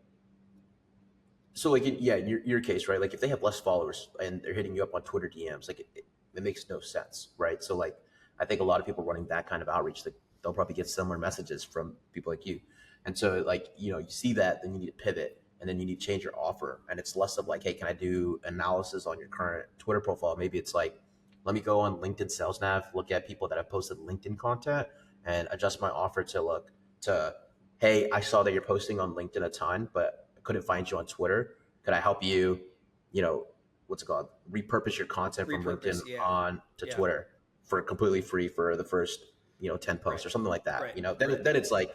so like in your case, right? Like if they have less followers and they're hitting you up on Twitter DMs, like it makes no sense, right? So like I think a lot of people running that kind of outreach, like they'll probably get similar messages from people like you, and so like you see that, then you need to pivot and then you need to change your offer. And it's less of like, hey, can I do analysis on your current Twitter profile? Maybe it's like, let me go on LinkedIn Sales Nav, look at people that have posted LinkedIn content, and adjust my offer to look to, hey, I saw that you're posting on LinkedIn a ton, but I couldn't find you on Twitter. Could I help you, you know, what's it called? Repurpose your content from LinkedIn on to Twitter for completely free for the first, 10 posts or something like that. Then it's like,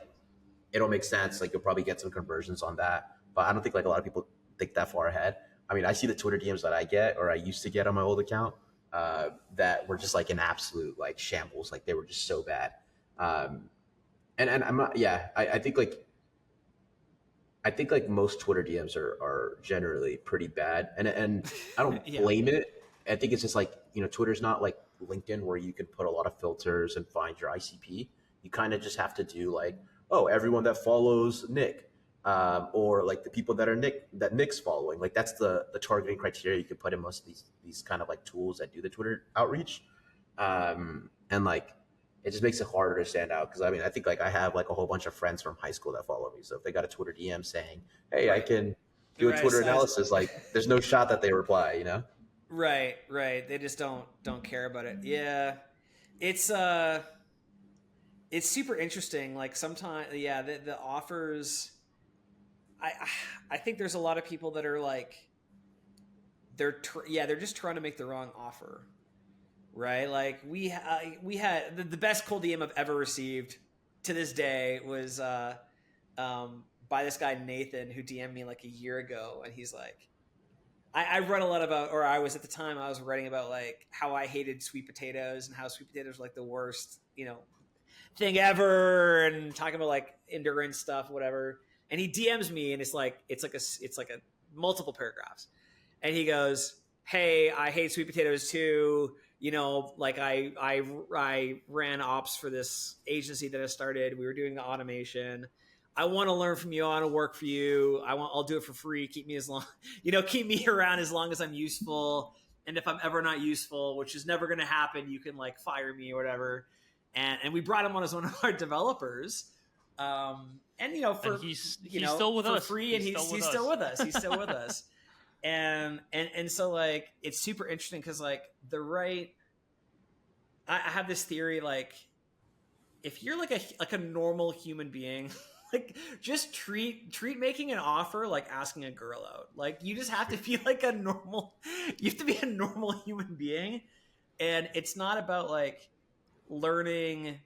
it'll make sense. Like you'll probably get some conversions on that. But I don't think like a lot of people think that far ahead. I mean, I see the Twitter DMs that I get or I used to get on my old account that were just like an absolute like shambles. Like they were just so bad. And I'm not, yeah, I think like most Twitter DMs are generally pretty bad, and I don't blame it. I think it's just like Twitter's not like LinkedIn where you can put a lot of filters and find your ICP. You kind of just have to do like, oh, everyone that follows Nick, or like the people that Nick's following. Like that's the targeting criteria you can put in most of these kind of like tools that do the Twitter outreach, and like it just makes it harder to stand out because I mean I think like I have like a whole bunch of friends from high school that follow me, so if they got a Twitter DM saying, hey, I can do a Twitter analysis, like there's no shot that they reply. Right. They just don't care about it. Yeah, it's super interesting. Like sometimes, the offers. I think there's a lot of people that are like, they're just trying to make the wrong offer. Right, like we had the best cold DM I've ever received to this day was by this guy Nathan who DM'd me like a year ago, and he's like, I read a lot about, or I was at the time I was writing about like how I hated sweet potatoes and how sweet potatoes were like the worst thing ever, and talking about like endurance stuff, whatever. And he DMs me, and it's like a multiple paragraphs, and he goes, hey, I hate sweet potatoes too. Like I ran ops for this agency that I started. We were doing the automation. I want to learn from you. I want to work for you. I'll do it for free. Keep me keep me around as long as I'm useful. And if I'm ever not useful, which is never going to happen, you can like fire me or whatever. And we brought him on as one of our developers. And he's still with us. Free, and he's still with us. He's still with us. And so like it's super interesting because like I have this theory, like if you're like a normal human being, like just treat making an offer like asking a girl out. Like you just have to be like you have to be a normal human being, and it's not about like learning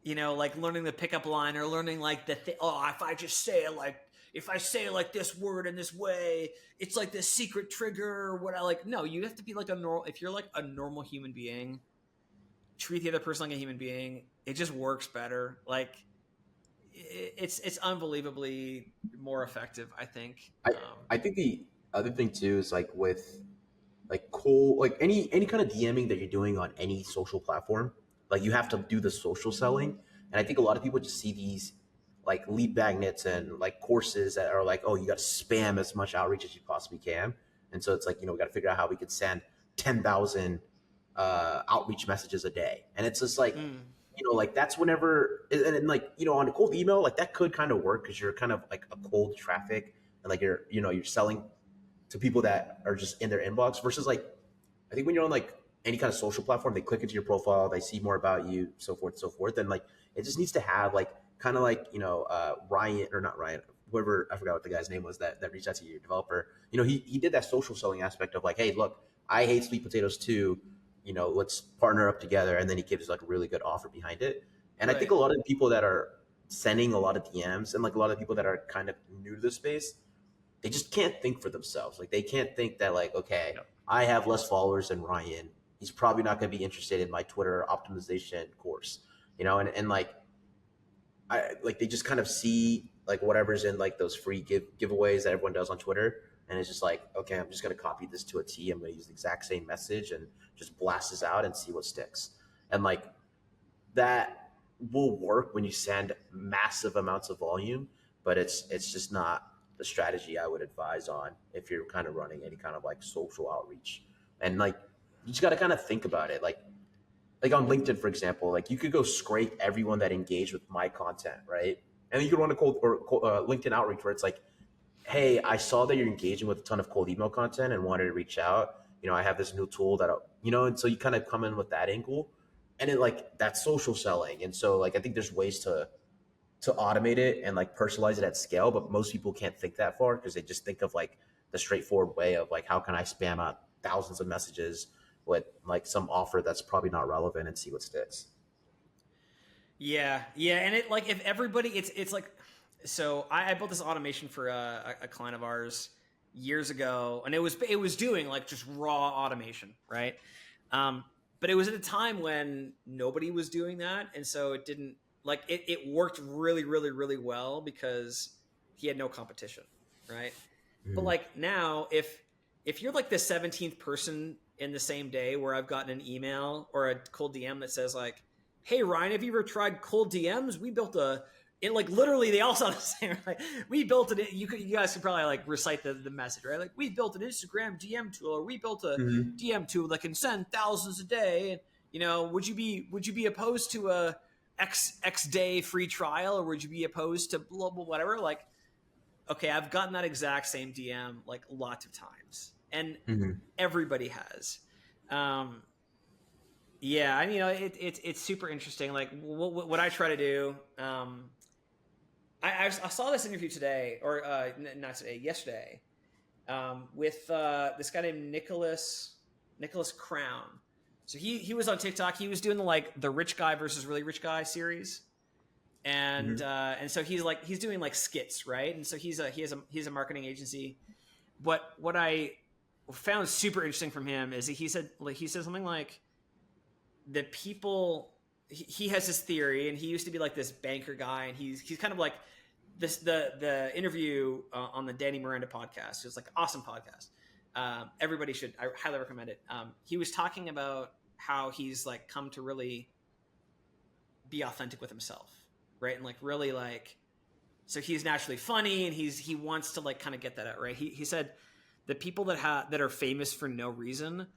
the pickup line or learning like if I just say it like, if I say like this word in this way, it's like this secret trigger or what. No, you have to be like if you're like a normal human being, treat the other person like a human being. It just works better. Like it's unbelievably more effective, I think. I think the other thing too is like with like like any kind of DMing that you're doing on any social platform, like you have to do the social selling. And I think a lot of people just see these like lead magnets and like courses that are like, oh, you got to spam as much outreach as you possibly can. And so it's like, we got to figure out how we could send 10,000 outreach messages a day. And it's just like, like that's whenever, and like, on a cold email, like that could kind of work because you're kind of like a cold traffic and like you're selling to people that are just in their inbox versus like, I think when you're on like any kind of social platform, they click into your profile, they see more about you, so forth. And like, it just needs to have like, kind of like, Ryan, or not Ryan, whoever, I forgot what the guy's name was that reached out to your developer. He did that social selling aspect of like, hey, look, I hate sweet potatoes too. Let's partner up together. And then he gives like a really good offer behind it. And I think a lot of the people that are sending a lot of DMs and like a lot of people that are kind of new to the space, they just can't think for themselves. Like they can't think that like, okay, I have less followers than Ryan. He's probably not going to be interested in my Twitter optimization course, and like, they just kind of see like whatever's in like those free giveaways that everyone does on Twitter. And it's just like, okay, I'm just going to copy this to a T. I'm going to use the exact same message and just blast this out and see what sticks. And like that will work when you send massive amounts of volume, but it's just not the strategy I would advise on if you're kind of running any kind of like social outreach. And like, you just got to kind of think about it. Like on LinkedIn, for example, like you could go scrape everyone that engaged with my content, right? And then you could run a cold LinkedIn outreach where it's like hey, I saw that you're engaging with a ton of cold email content and wanted to reach out. I have this new tool that, and so you kind of come in with that angle, and it like that's social selling. And so like I think there's ways to automate it and like personalize it at scale, but most people can't think that far because they just think of like the straightforward way of like how can I spam out thousands of messages with like some offer that's probably not relevant and see what sticks. Yeah, yeah, and it like if everybody, it's like, so I built this automation for a client of ours years ago, and it was doing like just raw automation, right? Um, but it was at a time when nobody was doing that, and so it didn't like it worked really, really, really well because he had no competition, right? But Mhm. like now, if you're like the 17th person in the same day where I've gotten an email or a cold DM that says like, "Hey Ryan, have you ever tried cold DMs? We built it like literally they all sound the same. Like we built it. You guys could probably like recite the message, right? Like we built an Instagram DM tool, or we built a Mhm. DM tool that can send thousands a day. And would you be opposed to a X day free trial, or would you be opposed to blah blah whatever? Like, okay, I've gotten that exact same DM like lots of times, and Mhm. everybody has. Um, yeah, I mean, it's super interesting. Like what I try to do. I saw this interview today, or not today, yesterday, with this guy named Nicholas Crown. So he was on TikTok. He was doing the rich guy versus really rich guy series, Mhm. and so he's doing like skits, right? And so he's a marketing agency. But what I found super interesting from him is he said something like the people he has this theory, and he used to be like this banker guy, and he's kind of like this the interview on the Danny Miranda podcast. It's like an awesome podcast. Everybody should, I highly recommend it. He was talking about how he's like come to really be authentic with himself, right? And like really like, so he's naturally funny, and he wants to like kind of get that out, right? He said the people that are famous for no reason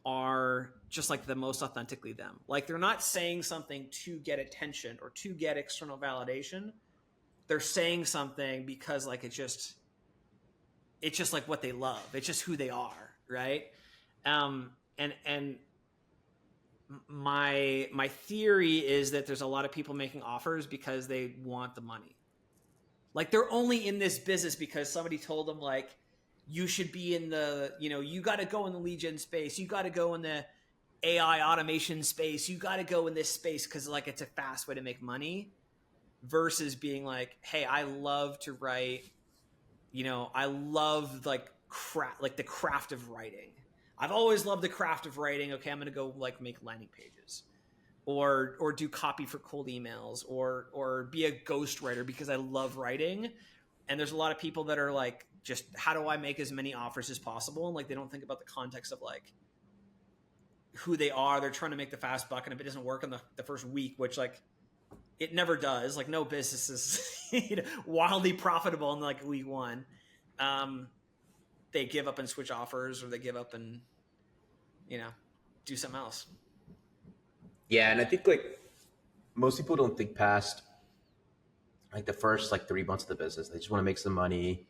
are just like the most authentically them. Like they're not saying something to get attention or to get external validation. They're saying something because like it's just like what they love. It's just who they are, right? And my theory is that there's a lot of people making offers because they want the money. Like they're only in this business because somebody told them like you should be in the, you got to go in the lead gen space, you got to go in the AI automation space, you got to go in this space because like it's a fast way to make money, versus being like, hey, I love to write, I love like the craft of writing. I've always loved the craft of writing. Okay, I'm gonna go like make landing pages, or do copy for cold emails, or be a ghostwriter because I love writing. And there's a lot of people that are like, just how do I make as many offers as possible, and like they don't think about the context of like who they are. They're trying to make the fast buck, and if it doesn't work in the first week, which like it never does, like no business is wildly profitable in like week one, um, they give up and switch offers, or they give up and you know do something else. Yeah, and I think like most people don't think past like the first like 3 months of the business. They just want to make some money,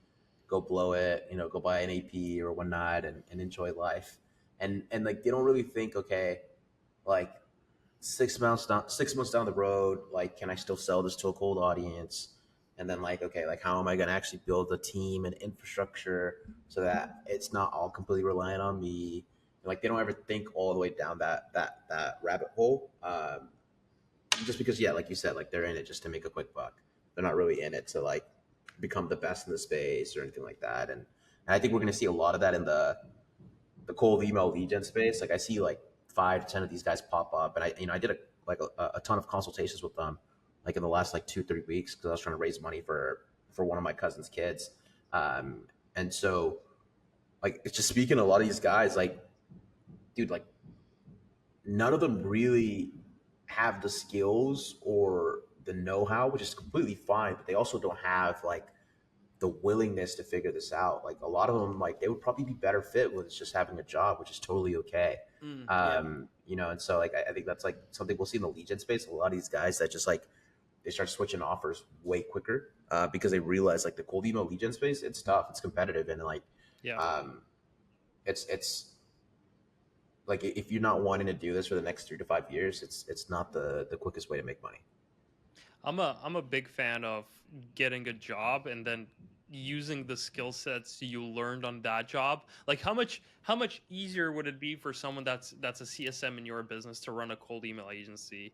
go blow it, go buy an AP or whatnot, and enjoy life. And like they don't really think, okay, like 6 months down the road, like can I still sell this to a cold audience? And then like, okay, like how am I gonna actually build a team and infrastructure so that it's not all completely reliant on me? Like they don't ever think all the way down that rabbit hole. Just because, yeah, like you said, like they're in it just to make a quick buck. They're not really in it to like become the best in the space or anything like that. And I think we're gonna see a lot of that in the cold email lead gen space. Like I see like 5 to 10 of these guys pop up, and I did a ton of consultations with them, like in the last like 2 3 weeks because I was trying to raise money for one of my cousin's kids, and so like it's just speaking to a lot of these guys, like dude, like none of them really have the skills or the know-how, which is completely fine, but they also don't have like the willingness to figure this out. Like a lot of them, like they would probably be better fit with just having a job, which is totally okay. Yeah. And so like I think that's like something we'll see in the lead gen space. A lot of these guys that just like they start switching offers way quicker because they realize like the cold email lead gen space, it's tough, it's competitive, and like Yeah. it's like if you're not wanting to do this for the next 3 to 5 years, it's not the quickest way to make money. I'm a big fan of getting a job and then using the skill sets you learned on that job. Like how much easier would it be for someone that's a CSM in your business to run a cold email agency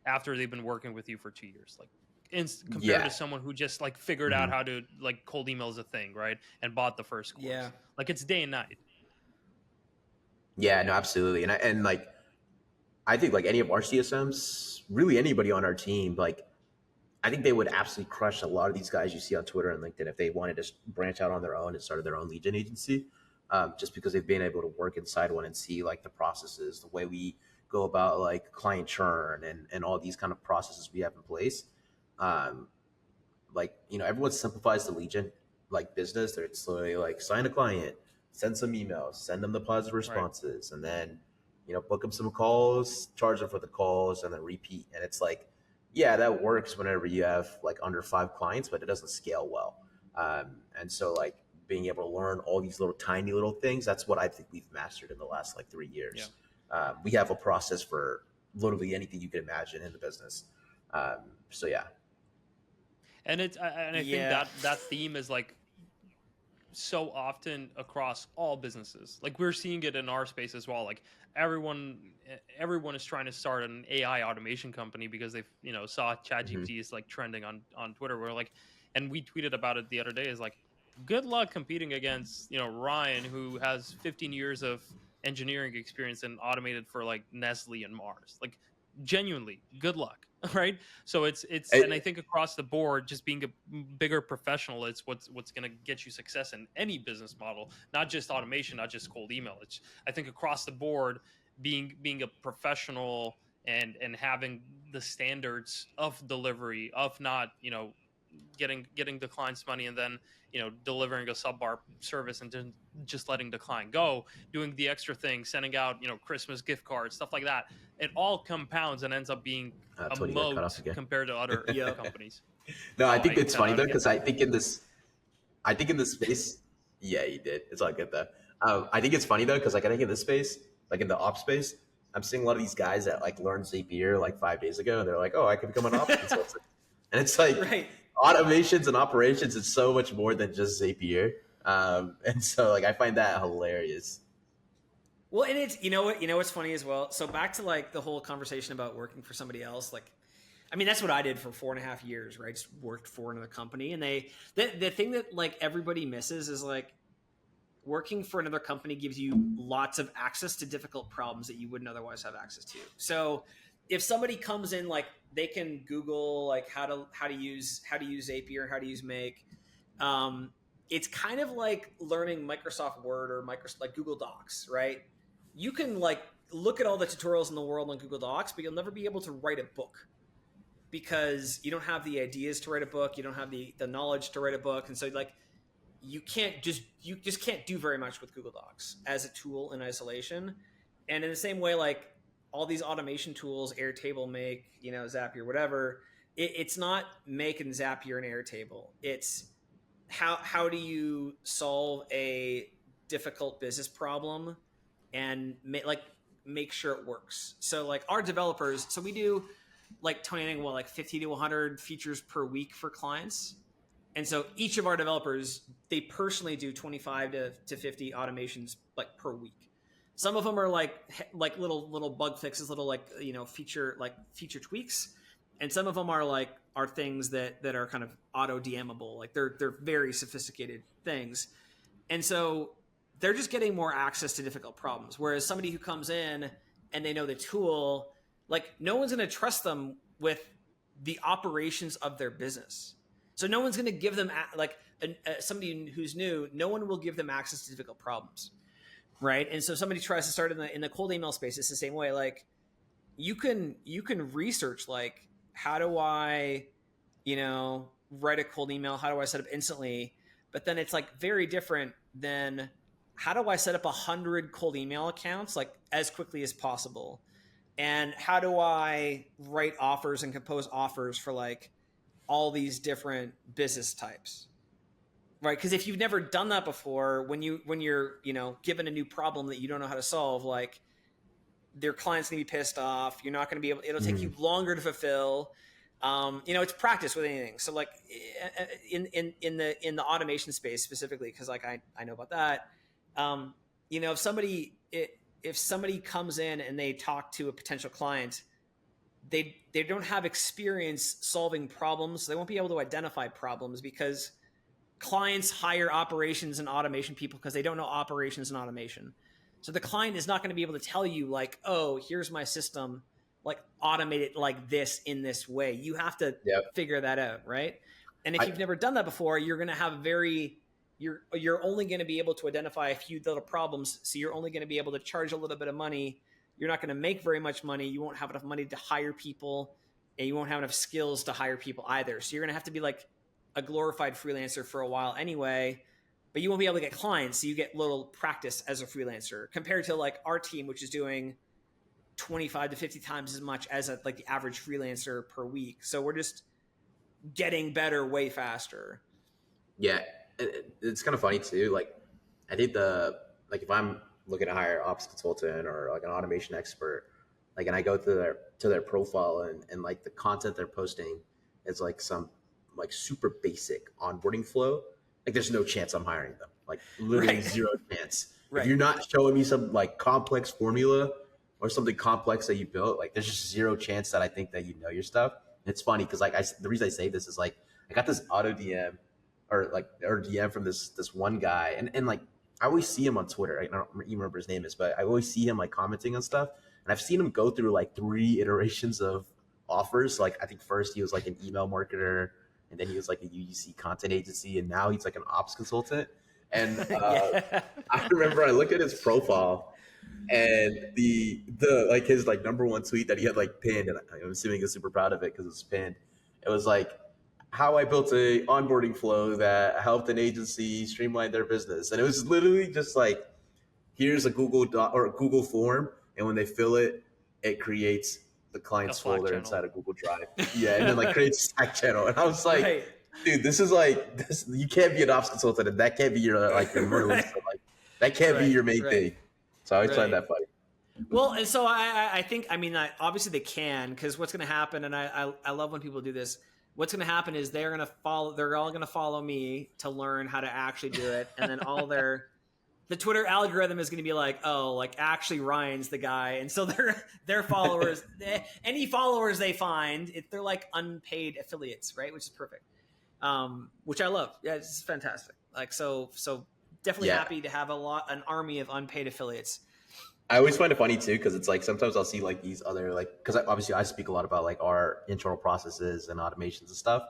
after they've been working with you for 2 years? Like compared Yeah. to someone who just like figured out how to like cold email is a thing, right? And bought the first course. Yeah. Like it's day and night. Yeah, no, absolutely. And like I think like any of our CSMs, really anybody on our team, like I think they would absolutely crush a lot of these guys you see on Twitter and LinkedIn if they wanted to branch out on their own and started their own lead gen agency, just because they've been able to work inside one and see like the processes, the way we go about like client churn and all these kind of processes we have in place. Um, like, everyone simplifies the lead gen like business. They're slowly like sign a client, send some emails, send them the positive responses, and then, book them some calls, charge them for the calls, and then repeat. And it's like, yeah, that works whenever you have like under 5 clients, but it doesn't scale well. And so like being able to learn all these little tiny little things, that's what I think we've mastered in the last like 3 years. We have a process for literally anything you can imagine in the business. So yeah. And I think that theme is like so often across all businesses. Like we're seeing it in our space as well. Like everyone is trying to start an AI automation company because they've saw ChatGPT is like trending on Twitter. We're like, and we tweeted about it the other day. Is like, good luck competing against Ryan, who has 15 years of engineering experience and automated for like Nestle and Mars. Like genuinely, good luck. Right. So it's and I think across the board, just being a bigger professional, it's what's going to get you success in any business model, not just automation, not just cold email. It's, I think, across the board, being a professional and having the standards of delivery, of not getting the client's money and then delivering a subpar service and then just letting the client go, doing the extra thing, sending out Christmas gift cards, stuff like that. It all compounds and ends up being a moat compared to other companies. No, I think it's funny though, because I think in this space, yeah, you did. It's all good though. I think it's funny though, because like I think in this space, like in the ops space, I'm seeing a lot of these guys that like learned Zapier like 5 days ago, and they're like, "Oh, I can become an ops consultant." And it's like automations and operations is so much more than just Zapier. And so like I find that hilarious. Well, and it's what's funny as well. So back to like the whole conversation about working for somebody else. Like, I mean, that's what I did for 4.5 years, right? Just worked for another company, and the thing that like everybody misses is like working for another company gives you lots of access to difficult problems that you wouldn't otherwise have access to. So if somebody comes in, like they can Google like how to use Zapier and how to use Make. It's kind of like learning Microsoft Word or like Google Docs, right? You can like look at all the tutorials in the world on Google Docs, but you'll never be able to write a book because you don't have the ideas to write a book. You don't have the knowledge to write a book. And so like, you just can't do very much with Google Docs as a tool in isolation. And in the same way, like all these automation tools, Airtable, Make, Zapier, whatever, it's not Make and Zapier and Airtable. It's how do you solve a difficult business problem and make sure it works. So like our developers, so we do like 50 to 100 features per week for clients. And so each of our developers, they personally do 25 to 50 automations like per week. Some of them are like little bug fixes, little like feature tweaks, and some of them are things that are kind of auto DMable. Like they're very sophisticated things, and so they're just getting more access to difficult problems. Whereas somebody who comes in and they know the tool, like no one's going to trust them with the operations of their business. So no one's going to give them somebody who's new. No one will give them access to difficult problems, right? And so if somebody tries to start in the cold email space, it's the same way. Like you can research like how do I, write a cold email? How do I set up instantly? But then it's like very different than how do I set up 100 cold email accounts like as quickly as possible? and how do I write offers and compose offers for like all these different business types, right? Because if you've never done that before, when you're given a new problem that you don't know how to solve, like their clients gonna be pissed off. You're not gonna be able. It'll take you longer to fulfill. It's practice with anything. So like in the automation space specifically, because like I know about that. If somebody comes in and they talk to a potential client, they don't have experience solving problems. So they won't be able to identify problems because clients hire operations and automation people because they don't know operations and automation. So the client is not going to be able to tell you like, oh, here's my system, like automate it like this in this way. You have to figure that out, right? And if you've never done that before, you're going to have you're only going to be able to identify a few little problems. So you're only going to be able to charge a little bit of money. You're not going to make very much money. You won't have enough money to hire people, and you won't have enough skills to hire people either. So you're going to have to be like a glorified freelancer for a while anyway, but you won't be able to get clients. So you get little practice as a freelancer compared to like our team, which is doing 25 to 50 times as much as like the average freelancer per week. So we're just getting better way faster. Yeah. It's kind of funny too. Like I think if I'm looking to hire ops consultant or like an automation expert, like, and I go to their profile and like the content they're posting is like some like super basic onboarding flow. Like there's no chance I'm hiring them. Like literally zero chance. If you're not showing me some like complex formula or something complex that you built, like there's just zero chance that I think that you know your stuff. And it's funny because like the reason I say this is like I got this auto DM or DM from this one guy, and like I always see him on Twitter. I don't even remember his name is, but I always see him like commenting on stuff, and I've seen him go through like 3 iterations of offers. Like I think first he was like an email marketer, and then he was like a UGC content agency, and now he's like an ops consultant. And I remember I look at his profile, and the like his like number one tweet that he had like pinned, and I'm assuming he's super proud of it because it's pinned. It was like, how I built a onboarding flow that helped an agency streamline their business. And it was literally just like, here's a Google Doc or a Google form. And when they fill it, it creates the client's folder inside of Google Drive. Yeah. And then like creates a Slack channel. And I was like, dude, this is like, this, you can't be an ops consultant and that can't be your, like, your like, that can't be your main thing. So I always find that funny. Well, and so I think, I mean, obviously they can, because what's going to happen, and I love when people do this, what's going to happen is they're all going to follow me to learn how to actually do it. And then the Twitter algorithm is going to be like, oh, like actually Ryan's the guy. And so their followers, any followers they find, they're like unpaid affiliates, right? Which is perfect. Which I love. Yeah, it's fantastic. Like, so definitely happy to have an army of unpaid affiliates. I always find it funny too, because it's like sometimes I'll see like these other like, because obviously I speak a lot about like our internal processes and automations and stuff,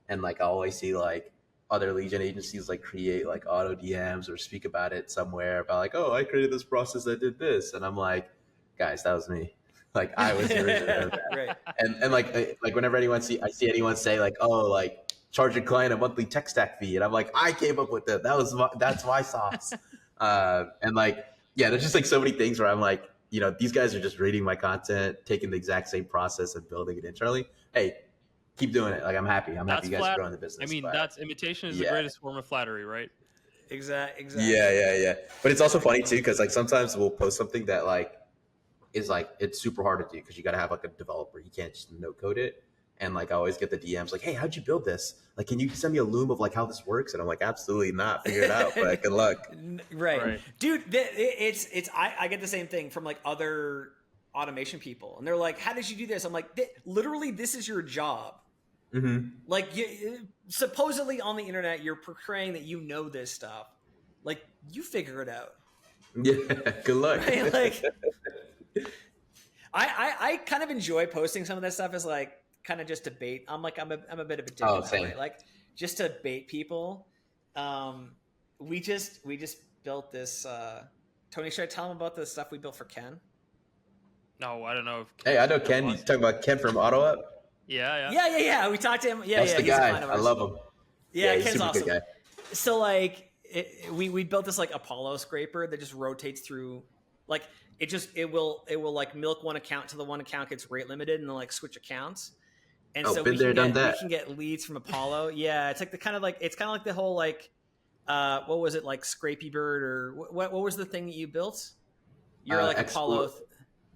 and like I always see like other lead gen agencies like create like auto DMs or speak about it somewhere about like, oh, I created this process that did this, and I'm like, guys, that was me. Like I was the original of that. Right. And like whenever I see anyone say like, oh, like charge a client a monthly tech stack fee, and I'm like, I came up with that. That's my sauce. And like. Yeah, there's just like so many things where I'm like, you know, these guys are just reading my content, taking the exact same process and building it internally. Hey, keep doing it. Like I'm happy. I'm happy you guys are growing the business. I mean, that's imitation is the greatest form of flattery, right? Exactly. Yeah. But it's also funny too, because like sometimes we'll post something that like is like it's super hard to do because you got to have like a developer. You can't just no code it. And like I always get the DMs like, hey, how'd you build this? Like, can you send me a loom of like how this works? And I'm like, absolutely not. Figure it out. But good luck. Right. Dude, I get the same thing from like other automation people. And they're like, how did you do this? I'm like, literally, this is your job. Mm-hmm. Like supposedly on the internet, you're portraying that you know this stuff. Like you figure it out. Yeah. Good luck. Right? Like I kind of enjoy posting some of that stuff as like, kind of just to bait. I'm a bit of a dick in that way. Like just to bait people. We just built this. Tony, should I tell him about the stuff we built for Ken? No, I don't know. Hey, I know Ken. You talking about Ken from AutoUp? Yeah. We talked to him. That's the guy. I love him. Yeah, he's Ken's super awesome. good guy. So like we built this like Apollo scraper that just rotates through like it will like milk one account till the one account gets rate limited, and then like switch accounts. And Oh, so been there, done we that. can get leads from Apollo. Yeah, it's like it's kind of like the whole like what was it, like Scrapey Bird, or what was the thing that you built? You're like Apollo.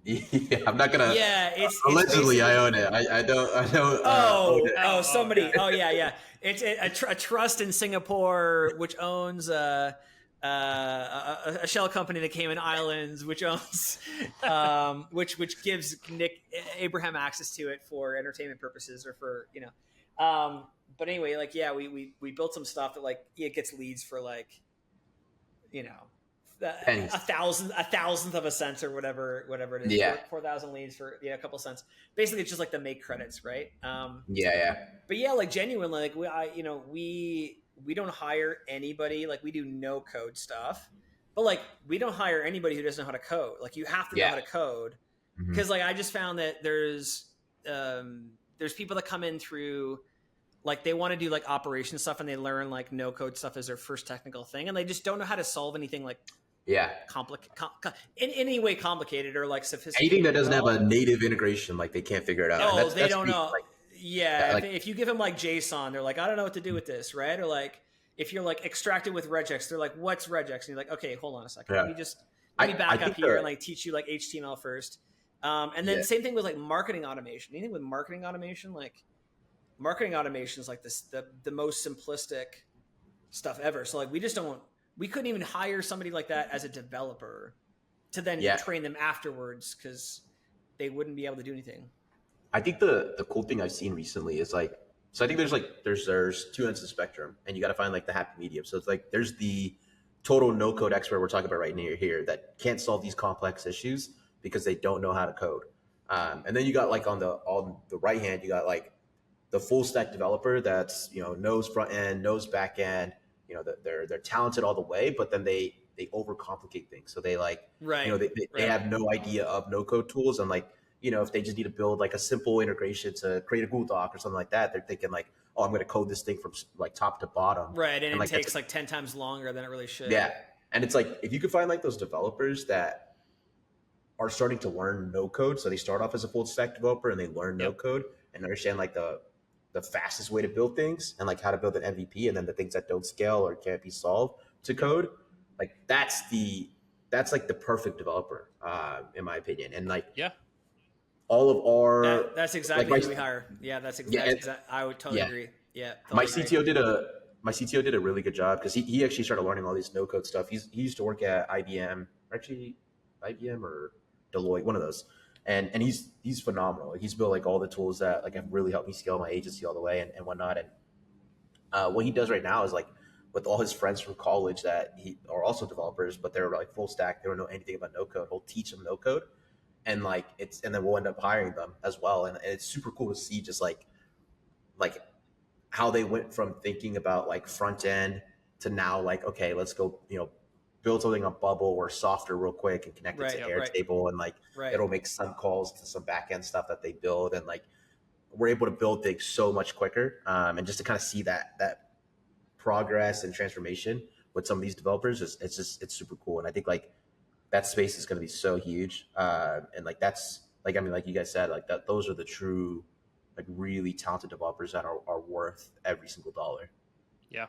Yeah, I'm not gonna. Yeah, it's Allegedly, I basically. own it. I don't. I don't own Oh, it. somebody. okay. Oh, yeah. It's a trust in Singapore, which owns a shell company in the Cayman Islands, which owns, which gives Nick Abraham access to it for entertainment purposes, or for But anyway, like yeah, we built some stuff that like it gets leads for like, Pennies. a thousandth of a cent or whatever it is. Yeah. 4,000 leads for a couple cents. Basically, it's just like the make credits, right? Yeah. But yeah, like genuinely, like we don't hire anybody. Like we do no code stuff, but like we don't hire anybody who doesn't know how to code. Like you have to know how to code, because like I just found that there's people that come in through, like they want to do like operation stuff, and they learn like no code stuff as their first technical thing, and they just don't know how to solve anything like in any way complicated or like sophisticated. Anything that doesn't have a native integration, like they can't figure it out. Oh, they don't know. Like, yeah, like, if you give them like JSON, they're like, I don't know what to do with this, right? Or like if you're like extracted with regex, they're like, what's regex? And you're like, okay, hold on a second. Let me back up here and like teach you like HTML first. And then same thing with like marketing automation. Anything with marketing automation, like marketing automation is like the most simplistic stuff ever. So like we couldn't even hire somebody like that as a developer to then train them afterwards, because they wouldn't be able to do anything. I think the cool thing I've seen recently is like, so I think there's two ends of the spectrum, and you got to find like the happy medium. So it's like there's the total no code expert we're talking about right near here that can't solve these complex issues because they don't know how to code. And then you got like on the right hand, you got like the full stack developer that's knows front end, knows back end. They're talented all the way, but then they overcomplicate things. So they like they have no idea of no code tools, and like if they just need to build like a simple integration to create a Google Doc or something like that, they're thinking like, oh, I'm going to code this thing from like top to bottom, right? And it like, takes like 10 times longer than it really should. Yeah, and it's like if you could find like those developers that are starting to learn no code, so they start off as a full stack developer and they learn no code and understand like the fastest way to build things and like how to build an MVP, and then the things that don't scale or can't be solved to code, like that's like the perfect developer, in my opinion. And like all of our that's exactly who we hire. Yeah, that's exactly. I would totally agree. Yeah, totally my CTO did a really good job, because he actually started learning all these no code stuff. He used to work at IBM or Deloitte, one of those. And he's phenomenal. Like, he's built like all the tools that like have really helped me scale my agency all the way and whatnot. And what he does right now is like with all his friends from college that are also developers, but they're like full stack, they don't know anything about no code. He'll teach them no code, and like and then we'll end up hiring them as well. And it's super cool to see just like how they went from thinking about like front end to now like, okay, let's go build something on Bubble or Softer real quick and connect it to Airtable, and like it'll make some calls to some backend stuff that they build, and like we're able to build things so much quicker. And just to kind of see that progress and transformation with some of these developers, it's super cool. And I think like that space is going to be so huge. And like that's like, I mean, like you guys said, like those are the true like really talented developers that are worth every single dollar. Yeah.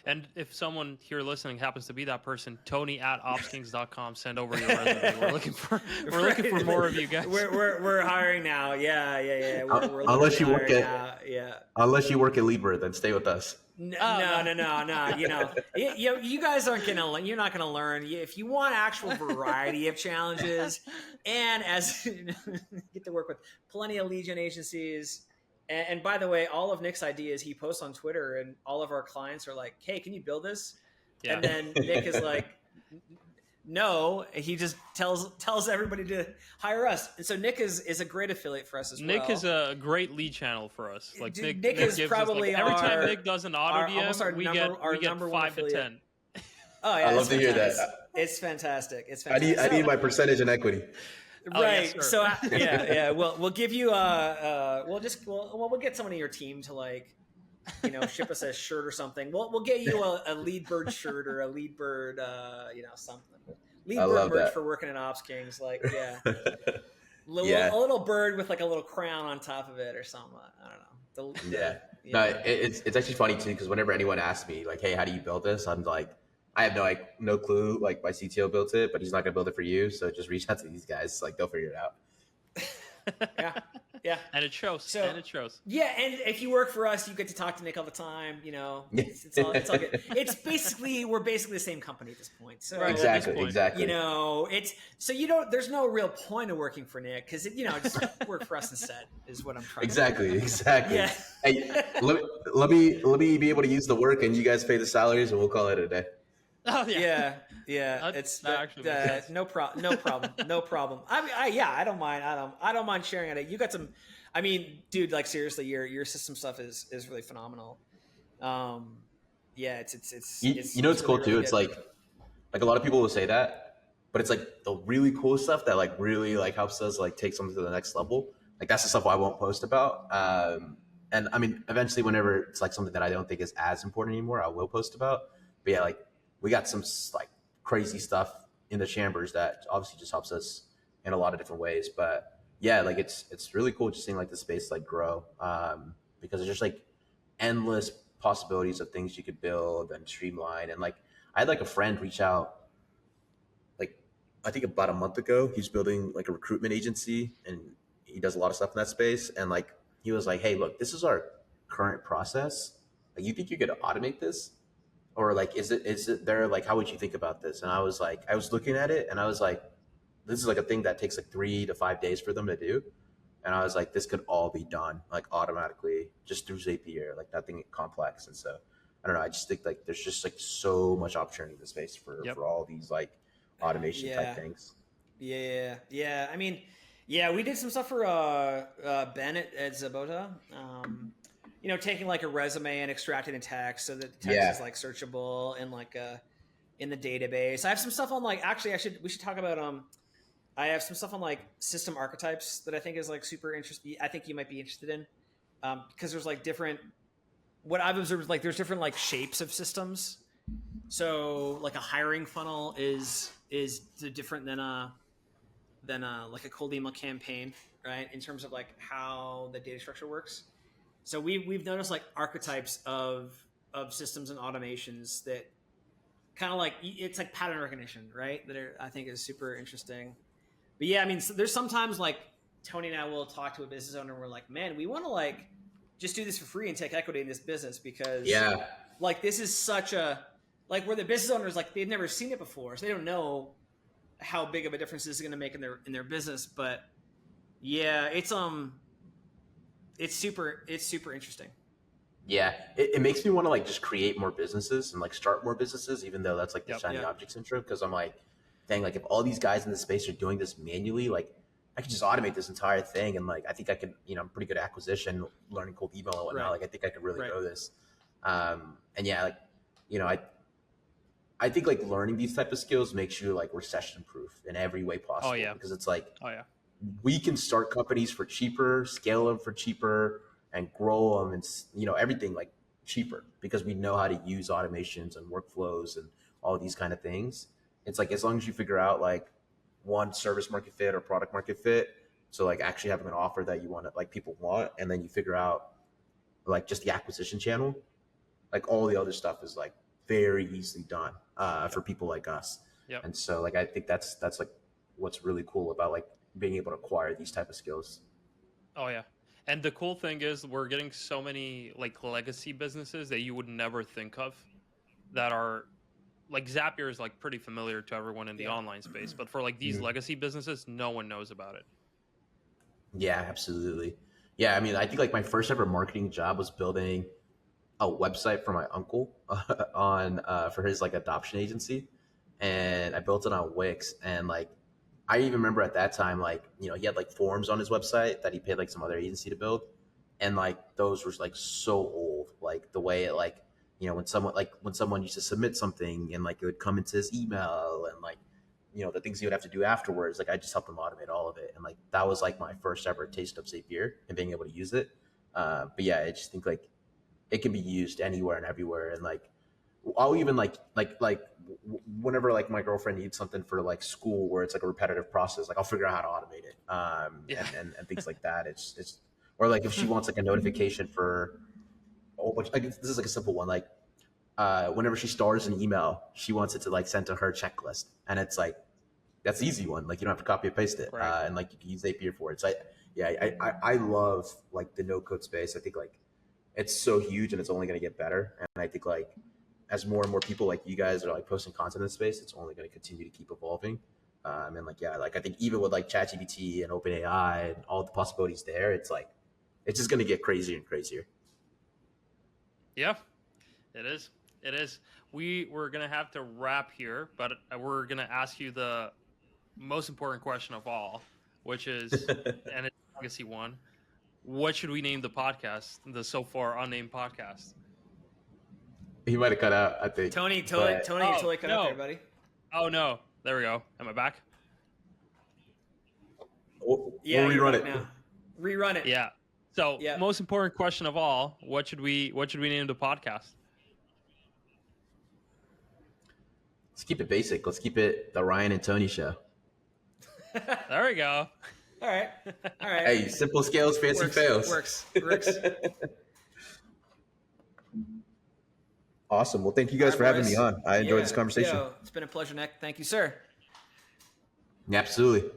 And if someone here listening happens to be that person, Tony@OpsKings.com, send over your resume. We're looking for more of you guys. We're hiring now. Yeah. We're unless you work at Libra, then stay with us. No. You guys you're not gonna learn. If you want actual variety of challenges, and as get to work with plenty of lead gen agencies. And by the way, all of Nick's ideas he posts on Twitter, and all of our clients are like, "Hey, can you build this?" Yeah. And then Nick is like, "No." He just tells everybody to hire us. And so Nick is a great affiliate for us as well. Nick is a great lead channel for us. Like Nick is probably us, like, every time Nick does an auto DM, we get 5 to 10. Oh yeah, I love to hear that. It's fantastic. It's fantastic. I need my percentage in equity. Right. Yes, so yeah. We'll give you we'll get someone in your team to like, ship us a shirt or something. We'll get you a lead bird shirt or a lead bird, something. I leave bird love merch that. for working at OpsKings. Like, yeah, Yeah. a little bird with like a little crown on top of it or something. I don't know. Yeah. No, Yeah. it's actually funny too because whenever anyone asks me like, "Hey, how do you build this?" I'm like, I have no clue. Like my CTO built it, but he's not gonna build it for you. So just reach out to these guys. Like they'll figure it out. Yeah, yeah. And it shows. So And it shows. yeah, and if you work for us, you get to talk to Nick all the time. You know, it's all good. It's basically we're basically the same company at this point. So Right, at this Exactly. point. Exactly. you know, it's so you don't. There's no real point of working for Nick because you know just work for us instead is what I'm trying. Exactly. To Exactly. Yeah. Hey, let me be able to use the work, and you guys pay the salaries, and we'll call it a day. Oh yeah. Yeah. That actually makes sense. No problem. No problem. I don't mind. I don't mind sharing it. You got some. I mean, dude, like seriously, your system stuff is really phenomenal. Yeah, You know what's cool really, too? really It's good. like a lot of people will say that, but it's like the really cool stuff that like really like helps us like take something to the next level. Like that's the stuff I won't post about. And I mean, eventually, whenever it's like something that I don't think is as important anymore, I will post about. But yeah, like we got some like crazy stuff in the chambers that obviously just helps us in a lot of different ways. But yeah, like it's really cool just seeing like the space like grow because it's just like endless possibilities of things you could build and streamline. And like I had like a friend reach out like I think about a month ago. He's building like a recruitment agency and he does a lot of stuff in that space. And like he was like, "Hey, look, this is our current process. Like, you think you could automate this, or like is it there? Like, how would you think about this?" And I was like, I was looking at it and I was like, this is like a thing that takes like 3 to 5 days for them to do. And I was like, this could all be done like automatically just through Zapier, like nothing complex. And so I don't know. I just think like there's just like so much opportunity in the space Yep. for all these like automation Yeah. type things. Yeah. I mean, yeah, we did some stuff for Ben at Zabota. You know, taking like a resume and extracting the text so that the text Yeah. is like searchable and like in the database. I have some stuff on like actually we should talk about I have some stuff on like system archetypes that I think is like super interesting. I think you might be interested in because there's like different. What I've observed is like there's different like shapes of systems. So like a hiring funnel is different than a like a cold email campaign, right? In terms of like how the data structure works. So we've noticed like archetypes of systems and automations that kind of like it's like pattern recognition, right? That I think is super interesting. But yeah, I mean, so there's sometimes like Tony and I will talk to a business owner and we're like, man, we want to like just do this for free and take equity in this business because Yeah. like this is such a like where the business owners like they've never seen it before, so they don't know how big of a difference this is going to make in their business. But yeah, it's super interesting. Yeah, it makes me want to like just create more businesses and like start more businesses, even though that's like the Yep. shiny Yeah. object syndrome. Because I'm like, dang, like if all these guys in the space are doing this manually, like I could just automate this entire thing, and like I think I could, you know, I'm pretty good at acquisition, learning cold email and whatnot. Right. Like I think I could really Right. grow this. And yeah, like you know, I think like learning these type of skills makes you like recession proof in every way possible. Oh yeah. Because it's like Oh yeah. we can start companies for cheaper, scale them for cheaper, and grow them, and you know everything like cheaper because we know how to use automations and workflows and all these kind of things. It's like as long as you figure out like one service market fit or product market fit, so like actually having an offer that you want to like people want, and then you figure out like just the acquisition channel, like all the other stuff is like very easily done for people like us. Yep. And so like I think that's like what's really cool about like being able to acquire these type of skills. Oh yeah. And the cool thing is we're getting so many like legacy businesses that you would never think of that are like Zapier is like pretty familiar to everyone in the Yeah. online space, but for like these Mhm. legacy businesses, no one knows about it. Yeah, absolutely. Yeah, I mean, I think like my first ever marketing job was building a website for my uncle on for his like adoption agency, and I built it on Wix. And like, I even remember at that time, like you know, he had like forms on his website that he paid like some other agency to build, and like those were like so old, like the way it like you know when someone used to submit something and like it would come into his email and like you know the things he would have to do afterwards. Like I just helped him automate all of it, and like that was like my first ever taste of Zapier and being able to use it. But yeah, I just think like it can be used anywhere and everywhere, and like I'll even whenever like my girlfriend needs something for like school where it's like a repetitive process, like I'll figure out how to automate it, Yeah. and things like that. It's or like if she wants like a notification for a whole bunch, like this is like a simple one, like whenever she stars an email, she wants it to like send to her checklist, and it's like that's the easy one. Like you don't have to copy and paste it, Right. and like you can use Zapier for it. So I love like the no code space. I think like it's so huge and it's only going to get better. And I think like as more and more people like you guys are like posting content in the space, it's only going to continue to keep evolving. And like yeah, like I think even with like ChatGPT and OpenAI and all the possibilities there, it's like it's just going to get crazier and crazier. Yeah, it is. It is. We're gonna have to wrap here, but we're gonna ask you the most important question of all, which is, and it's a legacy one. What should we name the podcast? The so far unnamed podcast. He might have cut out, I think. Tony, you but- totally cut out no. there, buddy. Oh no! There we go. Am I back? We'll Yeah, you're rerun back it. now. Rerun it. Yeah. So, Yeah. most important question of all: what should we name the podcast? Let's keep it basic. Let's keep it the Ryan and Tony show. There we go. All right. All right. Hey, simple scales, fancy fails. Works. Awesome. Well, thank you guys All for right, having me boys. on. I enjoyed this Yeah, conversation. It's been a pleasure, Nick. Thank you, sir. Absolutely.